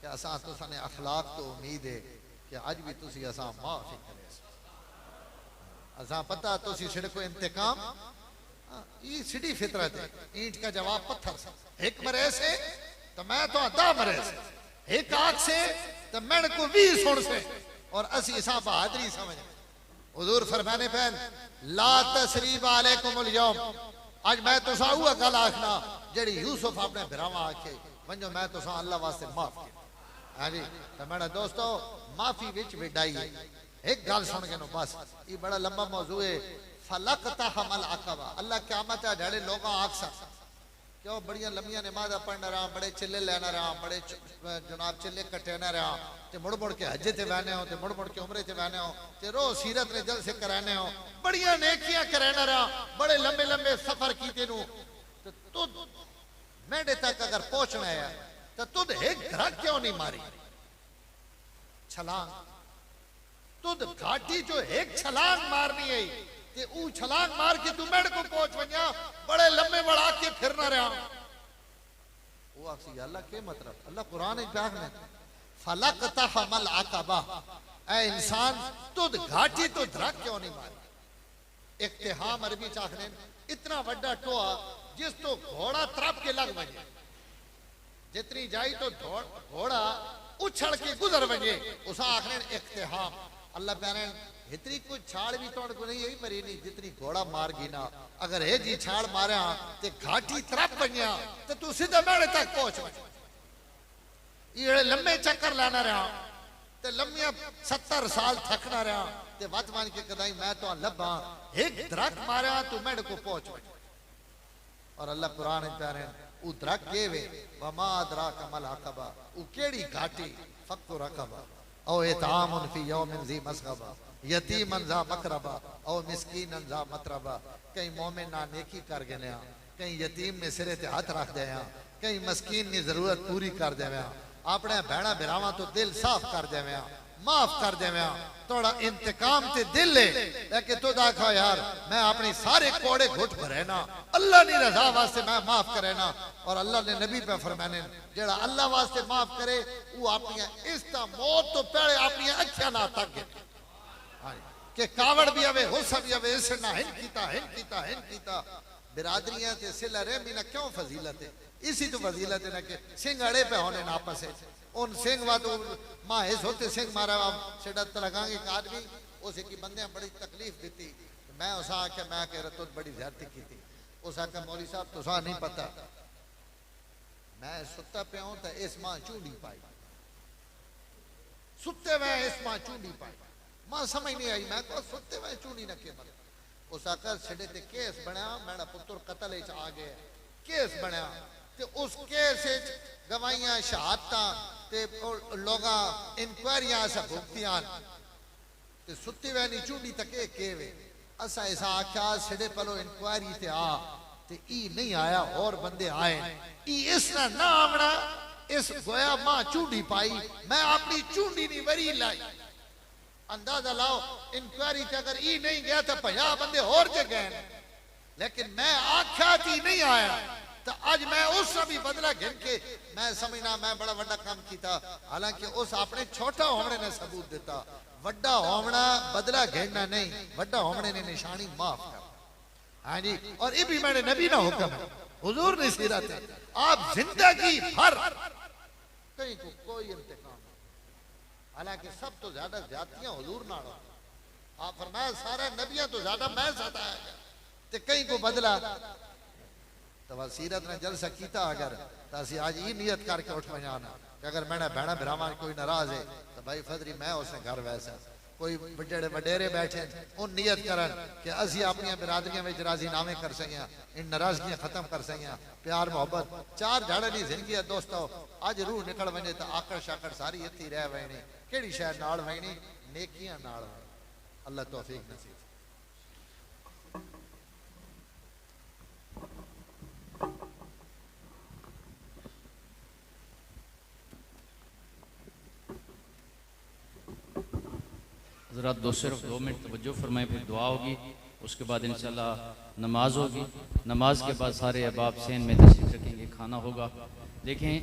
कि असा तो सने अखलाक तो उम्मीद है कि आज भी तुसी असा माफी करे असा पता तुसी सिर्फ को इंतकाम ये सीधी फितरत है। ईंट का जवाब पत्थर से। एक मरे से तो मैं तो अदा मरे से, एक आंख से तो मैं को 20 सुन से, और असी इसा बहादुरी समझ। हुजूर फरमाने पैन ला तसरीब अलैकुमुल यौम, आज मैं तो हुआ गल आखना जेड़ी यूसुफ अपने भरावा आखे वंजो मैं तो अल्लाह वास्ते माफ किया। हाँ जी, तो मेरा दोस्तों माफी विच विडाई है। एक गल सुन के नो बस, ये बड़ा लंबा मौजू है। फलकता हमल अकबा, अल्लाह क़यामत ढाड़े लोग आखसा क्यों बड़िया लंबिया नमाज़ा पढ़ना रहा, बड़े चिल्ले लेना रहा, बड़े जनाब चिल्ले कटेना रहा, ते मुड़ मुड़ के हजे ते बहने हो, ते मुड़ मुड़ के उमरे ते बहने हो, ते रोज सीरत ने जल से कराने हो, बड़िया नेकियां कराना रहा, बड़े लंबे लंबे सफर कीते नु, तो तुद मेढे तक अगर पहुंचना है तो तुद एक घरा क्यों नहीं मारी छलांग? तुद घाटी जो एक छलांग मारनी है कि ऊ छलांग मार के तू मेढ को पहुंच व냐, बड़े लंबे बढ़ा के फिरना रहा। वो आखसी अल्लाह के मतलब अल्लाह कुरान में प्यार में फलकता हमल अकबा, ऐ इंसान तुद घाटी तो धरा क्यों नहीं मारी? इक्तिहाम अरबी चाखने इतना बड़ा टोआ जिस तो घोड़ा तरप के लग बजे, जितनी जाई तो घोड़ा उछल के गुजर बजे, उसा आखने इक्तिहाम। अल्लाह प्यारे इतनी कुछ छाड़ भी तोड़ को नहीं यही मरी नहीं जितनी घोड़ा मार गी ना। अगर हे जी छाड़ मारिया ते घाटी तरफ बनिया तो तू सीधे मेरे तक पहुंच वजे। ये लंबे चक्कर लाना रहा ते लंबिया 70 साल थकना रहा ते वत मान के कदाई मैं तो लभा एक दरख्त मारिया तू मेरे को पहुंच वजे। और अल्लाह कुरान में प्यारे ऊ दरख्त के वे वमा अदराका मल अकबा, ऊ केड़ी घाटी फक्कु रकबा औ इतामुन फी यौमिन ज़ी मसगबा यतीमन ज़ा मकरबा औ मिस्कीनन ज़ा मतरबा। कई मोमिन ना नेकी कर गए, कई यतीम ने सिरे ते हाथ रख दे, कई मस्कीन की जरूरत पूरी कर दे, अपने भैणा बिरावा तो दिल साफ कर दे, माफ कर दे। थोड़ा इंतकाम ते दिल है लेकिन तो देखो यार मैं अपनी सारे कोड़े घुट भरे ना अल्लाह की रजा वास्ते मैं माफ करे ना। और अल्लाह ने नबी पे फरमाने जेड़ा अल्लाह वास्ते माफ करे वो अपनी इसका मौत तो पहले अपनी अखियां ना तक के कावड़ भी आवे हुस्सा भी आवे इस ना हिन कीता बिरादरियां ते सिला रहमी ना क्यों फजीलत है? इसी तो फजीलत है ना कि सिंह अड़े पे होने ना आपस है उन सिंह वा तो मां है सोते सिंह मारा सेड़ा तलगांगे एक आदमी उसे की बंदे बड़ी तकलीफ दी। मैं उस आख्या मैं कह रहा तो बड़ी ज्यादती की थी। उस आख्या मौली साहब तुसा नहीं पता मैं सुता पे हूं तो इस मां चूड़ी पाई, सुते मैं इस मां चूड़ी पाई। मां समझ नहीं आई, मैं को सुते मैं चूड़ी न के मर। उस आकर छड़े ते केस बनया, मेरा पुत्र कतल च आ गया, केस बनया ते उस केस गवाहियां शहादतां ते लोगा इंक्वायरियां असा भुगतियां ते सुती वैनी चूड़ी तक के वे असा ऐसा आख्या छड़े पलो इंक्वायरी ते आ ते ई नहीं आया और बंदे आए ई इसना ना आमना इस गोया मां चूड़ी पाई मैं अपनी चूड़ी नहीं वरी लाई। अंदाजा लाओ इंक्वायरी ते अगर ई नहीं गया तो 50 बंदे और जगह, लेकिन मैं आख्या थी नहीं आया तो आज मैं उसका भी बदला घिन के मैं समझना मैं बड़ा बड़ा काम किया। हालांकि उस अपने छोटा होने ने सबूत दिता, बड़ा होना बदला घेरना नहीं, बड़ा होने ने निशानी माफ कर। हाँ जी, और ये भी मैंने नबी ना हुक्म है, हुजूर ने सीरत है। आप जिंदगी भर कहीं को कोई इंतकाम, हालांकि सब तो ज्यादा जातियां हुजूर ना हो। आप फरमाया सारे नबियां तो ज्यादा मैं सताया ते कहीं को बदला तो सीरत ने जलसा किया। अगर तो आज ये नियत करके उठ जाना कि अगर मैंने भैणा बिरावा कोई नाराज है तो भाई फदरी मैं उसने घर वैसा कोई जेड़े वडेरे बैठे उन नियत करन कि असी अपनी बिरादरियां में राजीनामे कर सकें, इन नाराजगियां खत्म कर सकें, प्यार मोहब्बत चार झाड़े की जिंदगी है। दोस्तों अज रूह निकल वजे तो आकड़ शाकड़ सारी इत्थे रह वहनी, केड़ी शहर नाल वहनी, नेकियां नाल। अल्लाह तौफीक नसीब। ज़रा सिर्फ 2 मिनट तवज्जो फरमाएं, फिर दुआ होगी, उसके बाद इंशाल्लाह नमाज होगी। नमाज के बाद सारे अहबाब सेन में तशरीफ रखेंगे, खाना होगा। देखें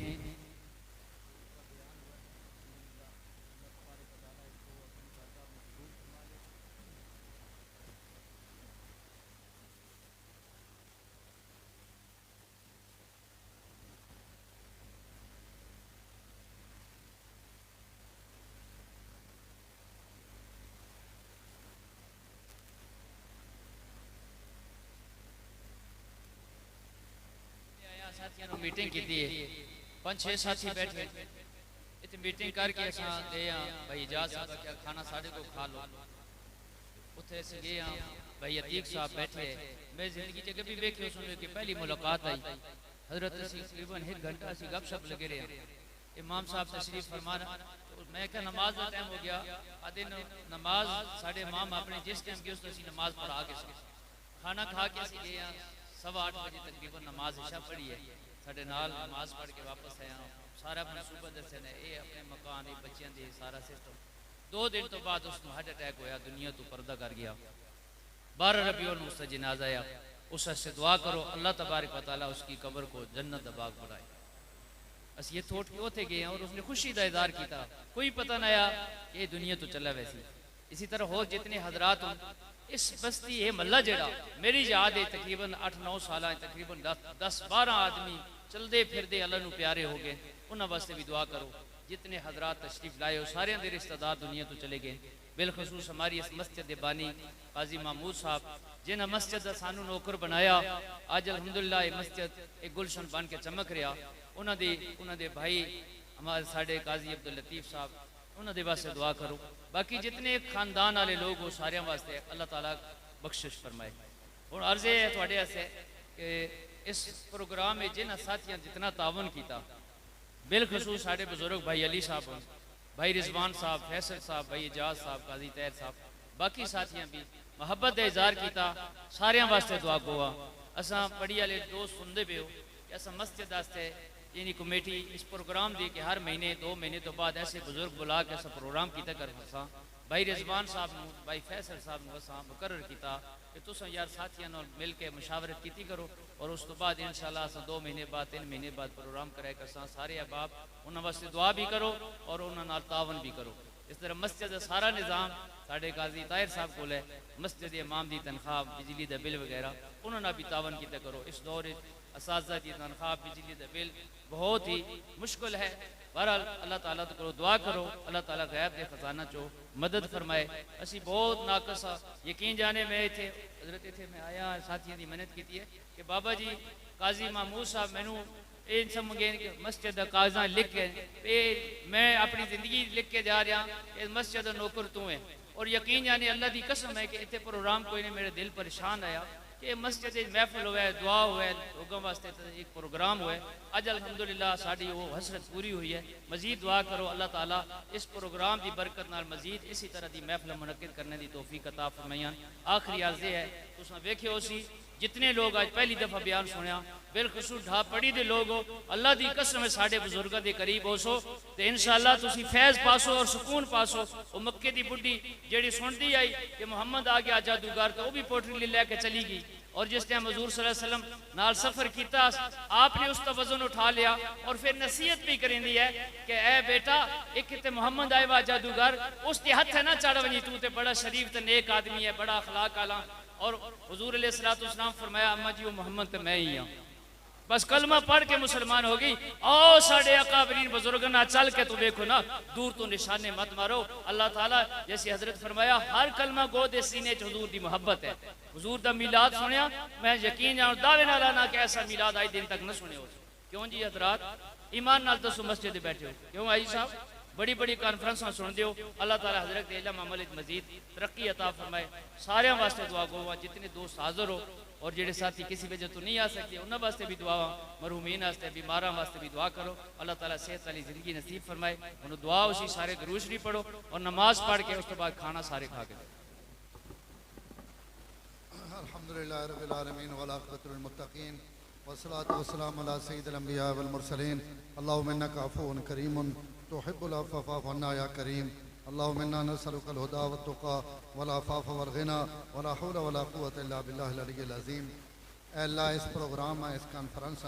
साथियों ने मीटिंग की थी 5-6 साथी बैठे इतनी मीटिंग करके असा गए भाई इजाज साहब क्या खाना साढ़े को खा लो उथे से गए भाई अतीक साहब बैठे मैं जिंदगी च कभी वेखे सुने कि पहली मुलाकात आई हजरत तकरीबन 1 घंटा से गपशप लगे रहे इमाम साहब तशरीफ फरमा तो मैं क्या नमाज का टाइम हो गया आधे नमाज साढ़े इमाम अपने जिस टाइम की उस नमाज पढ़ा के खाना खा के असी गए 8:15 बजे तकरीबन नमाज इशा पढ़ी है साढ़े नाल नमाज पढ़ के वापस आया सारा मनसूबा दसे ने ये अपने मकान बच्चों के सारा सिस्टम 2 दिन तो बाद उसको हार्ट अटैक होया दुनिया तो पर्दा कर गया 12 रबीउल उसका जनाजा आया उससे दुआ करो अल्लाह तबारक व तआला उसकी कब्र को जन्नत दा बाग बनाए अस ये थोट के उथे गए और उसने खुशी का इजहार किया कोई पता ना आया कि दुनिया तो चला वैसी इसी तरह हो जितने हजरात इस बस्ती ये मल्ला जड़ा मेरी याद है तकरीबन 8-9 साल तकरीबन 10-12 आदमी चलते फिरते अल्लाह नू प्यारे हो गए उन्होंने वास्ते भी दुआ करो जितने हजरात तशरीफ लाए हो सारे दे रिश्तेदार दुनिया तो चले गए बिलखसूस हमारी इस मस्जिद बानी काजी महमूद साहब जिन्हें मस्जिद का सानू नौकर बनाया आज अल्हम्दुलिल्लाह ये मस्जिद एक गुलशन बन के चमक रहा उन्होंने भाई हमारे साढ़े काजी अब्दुल लतीफ साहब उन्होंने वास्ते दुआ करो बाकी जितने खानदान वाले लोग हो सारे वास्ते अल्लाह ताला बख्शिश फरमाए और अर्ज है थोड़े वास्ते कि इस प्रोग्राम में जिन्हें साथियों जितना तावन किया बिलखसूस साढ़े बुजुर्ग भाई अली साहब भाई रिजवान साहब फैसल साहब भाई एजाज साहब काजी तैर साहब बाकी साथियों भी मोहब्बत का इजहार किया सारे वास्ते दुआ गोआ असा पढ़ी वाले दोस्त सुनते पे हो कि असा मस्जिद वास्ते यानी कमेटी इस प्रोग्राम दी कि हर महीने 2 महीने तो बाद ऐसे बुजुर्ग बुला के असा प्रोग्राम किया कर भाई रिजवान साहब भाई फैसल साहब असा मुकर्रर किया कि तुम यार साथियों मिल के मुशावरत की करो और उस तो बाद इंशाल्लाह अस 2 महीने बाद 3 महीने बाद प्रोग्राम कराए कर सारे अहबाब उन्होंने वास्ते दुआ भी करो और उन्होंने तावन भी करो इस तरह मस्जिद का सारा निज़ाम साढ़े काजी ताहिर साहब को है मस्जिद इमाम की तनख्वाह बिजली का बिल वगैरह उन्होंने भी तावन किया करो इस दौर असातिज़ा की तनख्वाह बिजली का बिल बहुत ही मुश्किल है बहरहाल अल्लाह ताला तो करो दुआ करो अल्लाह ताला गैब के खजाना चो मदद फरमाए असी बहुत नाकस आ यकीन जाने मैं इतने हजरत इतने मैं आया साथियों की मेहनत की है कि बाबा जी काजी महमूद साहब मैनू इन सब मंगे मस्जिद का कागजा लिख के मैं अपनी जिंदगी लिख के जा रहा इस मस्जिद का नौकर तू है और यकीन जाने अल्लाह की कसम है कि इतने प्रोग्राम कोई ने मेरे दिल परेशान आया कि मस्जिद महफिल हुआ दुआ हुआ लोगों वास्ते एक प्रोग्राम हुआ अज अल्हम्दुलिल्लाह साड़ी वो हसरत पूरी हुई है मजीद दुआ करो अल्लाह ताला इस प्रोग्राम की बरकत नाल मजीद इसी तरह की महफिल मुनक्किद करने की तौफीक अता फरमाइयां आखिरी अर्ज है तुसां वेख्यो सी जितने लोग आज पहली दफा बयान सुनिया बिलखसूस ढापड़ी के लोग हो अल्लाह की कसम है साढ़े बुजुर्गों के करीब हो सो तो इंशाअल्लाह तुसी फैज पासो और सुकून पासो वो मक्के की बुढ़ी जेड़ी सुनती आई कि मुहम्मद आ गया जादूगर तो वो भी पोटली लेके चली गई और जिस टाइम हजूर सल्लल्लाहु अलैहि वसल्लम नाल सफर किया आपने उसका वजन उठा लिया और फिर नसीहत भी करेंदी है कि ए बेटा एक ते मुहम्मद आए वा जादूगर उसके हथ है ना चढ़ वनी तू ते बड़ा शरीफ ते नेक आदमी है बड़ा अखलाक आला और हुजूर अलैहिस्सलाम फरमाया अम्मा जी वो मोहम्मद तो मैं ही हाँ बस कलमा पढ़ के मुसलमान हो गई आओ साढ़े अकाबरीन बुजुर्ग ना चल के तू देखो ना दूर तो निशाने मत मारो अल्लाह ताला जैसे हजरत फरमाया हर कलमा गो दे सीने च हुजूर दी मोहब्बत है हुजूर दा मिलाद सुनिया मैं यकीन जान दावे नाल ना कि ऐसा मिलाद आज दिन तक न सुने हो क्यों जी हजरात ईमान नाल दसो मस्जिद बैठे हो क्यों आई साहब बड़ी बड़ी कॉन्फ्रेंस सुनते हो अल्लाह ताला हजरत इल्म अमल मजीद तरक्की अता फरमाए सारे वास्ते दुआ गो जितने दोस्त हाजिर हो और जेडे साथी किसी वजह तो नहीं आ सकते उन्होंने वास्ते भी दुआ मरूमीन वास्ते बीमारा वास्ते भी दुआ करो अल्लाह ताला सेहत वाली जिंदगी नसीब फरमाए उन्होंने दुआ उसी सारे दुरूद शरीफ पढ़ो और नमाज पढ़ के उस बाद खाना सारे खा के अल्हम्दुलिल्लाह रब्बिल आलमीन वल आखिरतु लिल मुत्तकीन वस्सलातु वस्सलामु अला सय्यिदिल अंबिया वल मुरसलीन अल्लाहुम्मा इन्नका अफ़ुव्वुन करीमुन तुहिब्बुल अफ़्व फ़अफ़ु अन्ना या करीम अल्लाहुम्मा इन्ना नसअलुकल हुदा वत्तुक़ा वल आफ़ाफ़ वल ग़िना वला हौला वला क़ुव्वता इल्ला बिल्लाहिल अलिय्यिल अज़ीम। ऐ अल्लाह इस प्रोग्राम इस कॉन्फ्रेंस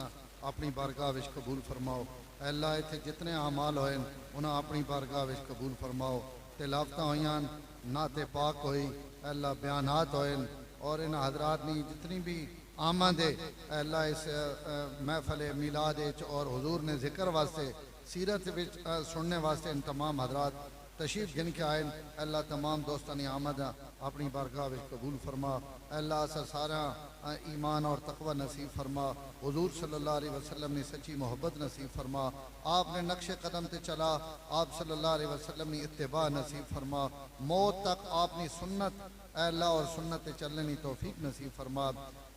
अपनी बारगाह विच कबूल फरमाओ। ऐ अल्लाह इत्थे जितने अमाल होए उन्हें अपनी बारगाह विच कबूल फरमाओ। तिलावतां होईयां नाते पाक होई अल्लाह बयानात होए और इन हजरात ने जितनी भी आमद है अल्लाह इस महफिल मिलाद और हुजूर ने जिक्र वास्ते सीरत सुनने वास्ते इन तमाम हजरात तशरीफ जिन के आए अल्लाह तमाम दोस्तानी आमद अपनी बारगाह विच कबूल फरमा। अल्लाह अस सारा ईमान और तकवा नसीब फरमा। हुजूर सल्लल्लाहु अलैहि वसल्लम ने सच्ची मोहब्बत नसीब फरमा। आपने नक्शे कदम ते चला, आप सल्लल्लाहु अलैहि वसल्लम ने इत्तिबा नसीब फरमा। मौत तक आपनी सुन्नत अल्लाह और सुन्नत ते चलने की तौफीक नसीब फरमा।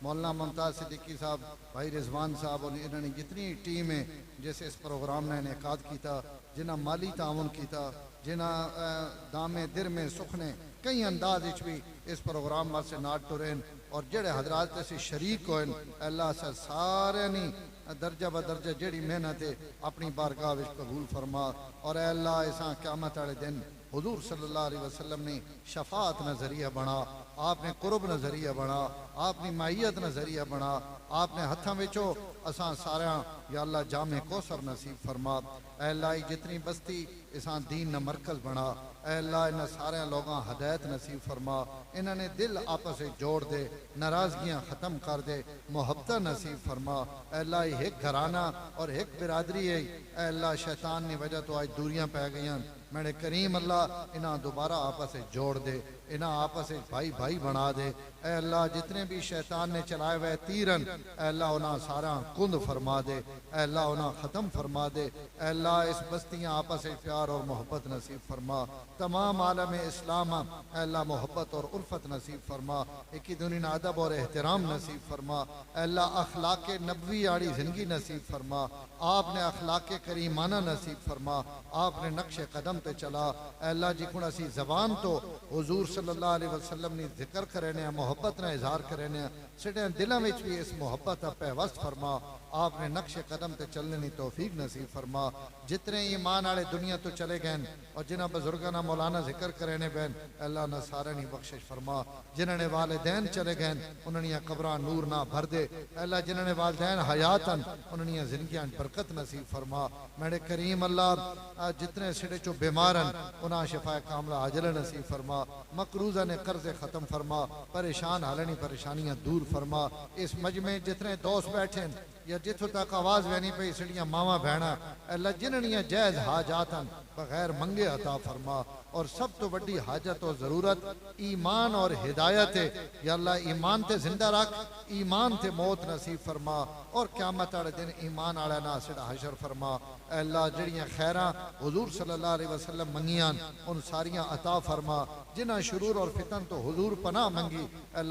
मौलाना मुमताज़ सिद्दीकी साहब, भाई रिजवान साहब और इन्होंने जितनी टीम है जैसे इस प्रोग्राम ने इनेकाद किया, जिन्हें माली ताउन किया, जिन्हें दामे दिर में सुख ने कई अंदाज भी इस प्रोग्राम वास्ते नाट टुरेन और जेड़े हजरात से शरीक होन, अल्लाह से सारे नी दर्जा ब दर्जा जेड़ी मेहनत है अपनी बारगाह विच कबूल फरमा। और अल्लाह इसा क़यामत वाले दिन हुजूर सल्लल्लाहु अलैहि वसल्लम ने शफात नजरिया बना, आपने कुर्ब नजरिया बना, आपनी माहियत नजरिया बना, आपने हथा विचो असा सारा या अल्लाह जामे कौसर नसीब फरमा। अल्लाह जितनी बस्ती इसा दीन न मरकज बना, अल्लाह इन्हें सारे लोगों हदायत नसीब फरमा। इन्होंने दिल आपस में जोड़ दे, नाराजगियां खत्म कर दे, मोहब्बत नसीब फरमा। अल्लाह एक घराना और एक बिरादरी है, अल्लाह शैतान की वजह तो आज दूरियां पै गई। मेरे करीम अल्लाह इन्हें दोबारा आपस में जोड़ दे, इन्हें आपस में भाई भाई बना दे। ऐ अल्लाह जितने भी शैतान ने चलाए हुए तीरन, अल्लाह उन्हें सारा कुंद फरमा दे, अल्लाह उन्हें ख़त्म फरमा दे। अल्लाह इस बस्तियाँ आपस में प्यार और मोहब्बत नसीब फरमा। तमाम आलम इस्लाम अल्लाह मोहब्बत और उल्फत नसीब फरमा। एक ही दुनिया अदब और एहतराम नसीब फरमा। अल्लाह अखलाक नबवी आड़ी ज़िंदगी नसीब फरमा। आपने अखलाक करीमाना नसीब फरमा। आपने नक्शे कदम पे चला। अल्लाह जी को असी जबान तो हुजूर सल्लल्लाहु अलैहि वसल्लम ने जिक्र करेने, मोहब्बत ने इजहार करेने, सिटे दिलों में भी इस मोहब्बत का पैवस्त फरमा। आपने नक्शे कदम ते चलने की तौफीक नसीब फरमा। जितने ईमान वाले दुनिया तो चले गए और जिन्हें बुजुर्गों ना मौलाना जिक्र करेने बैन, अल्लाह ने सारे नी बख्शिश फरमा। जिन्होंने वालिदैन चले गए उन्होंने कब्रां नूर ना भर दे। अल्लाह जिन्होंने वालिदैन हयातन उन्होंने जिंदगियां बरकत नसीब फरमा। मेरे करीम अल्लाह जितने सिरे चो बीमारन उन्हें शिफा कामला अजल नसीब फरमा। मकरूजा ने कर्जे खत्म फरमा। परेशान हालनी परेशानियां दूर फरमा। इस मजमे जितने दोस्त बैठे या जिथों तक आवाज वहनी पई सड़ियां मावा भैणा, अल्लाह जिन्हनियां जायज हाजातन बगैर मंगे अता फरमा। और सब तो बड़ी हाजत और जरूरत ईमान और हिदायत है। या अल्लाह ईमान ते जिंदा रख, ईमान ते मौत नसीब फरमा। और क़यामत वाले दिन ईमान वाला ना सिड़ा हशर फरमा। अल्लाह जड़ियां खैरां हुजूर सल्लल्लाहु अलैहि वसल्लम मंगियां उन सारियां अता फरमा। जिन्हां शुरूर और फितन तो हुजूर पनाह मंगी, अल्लाह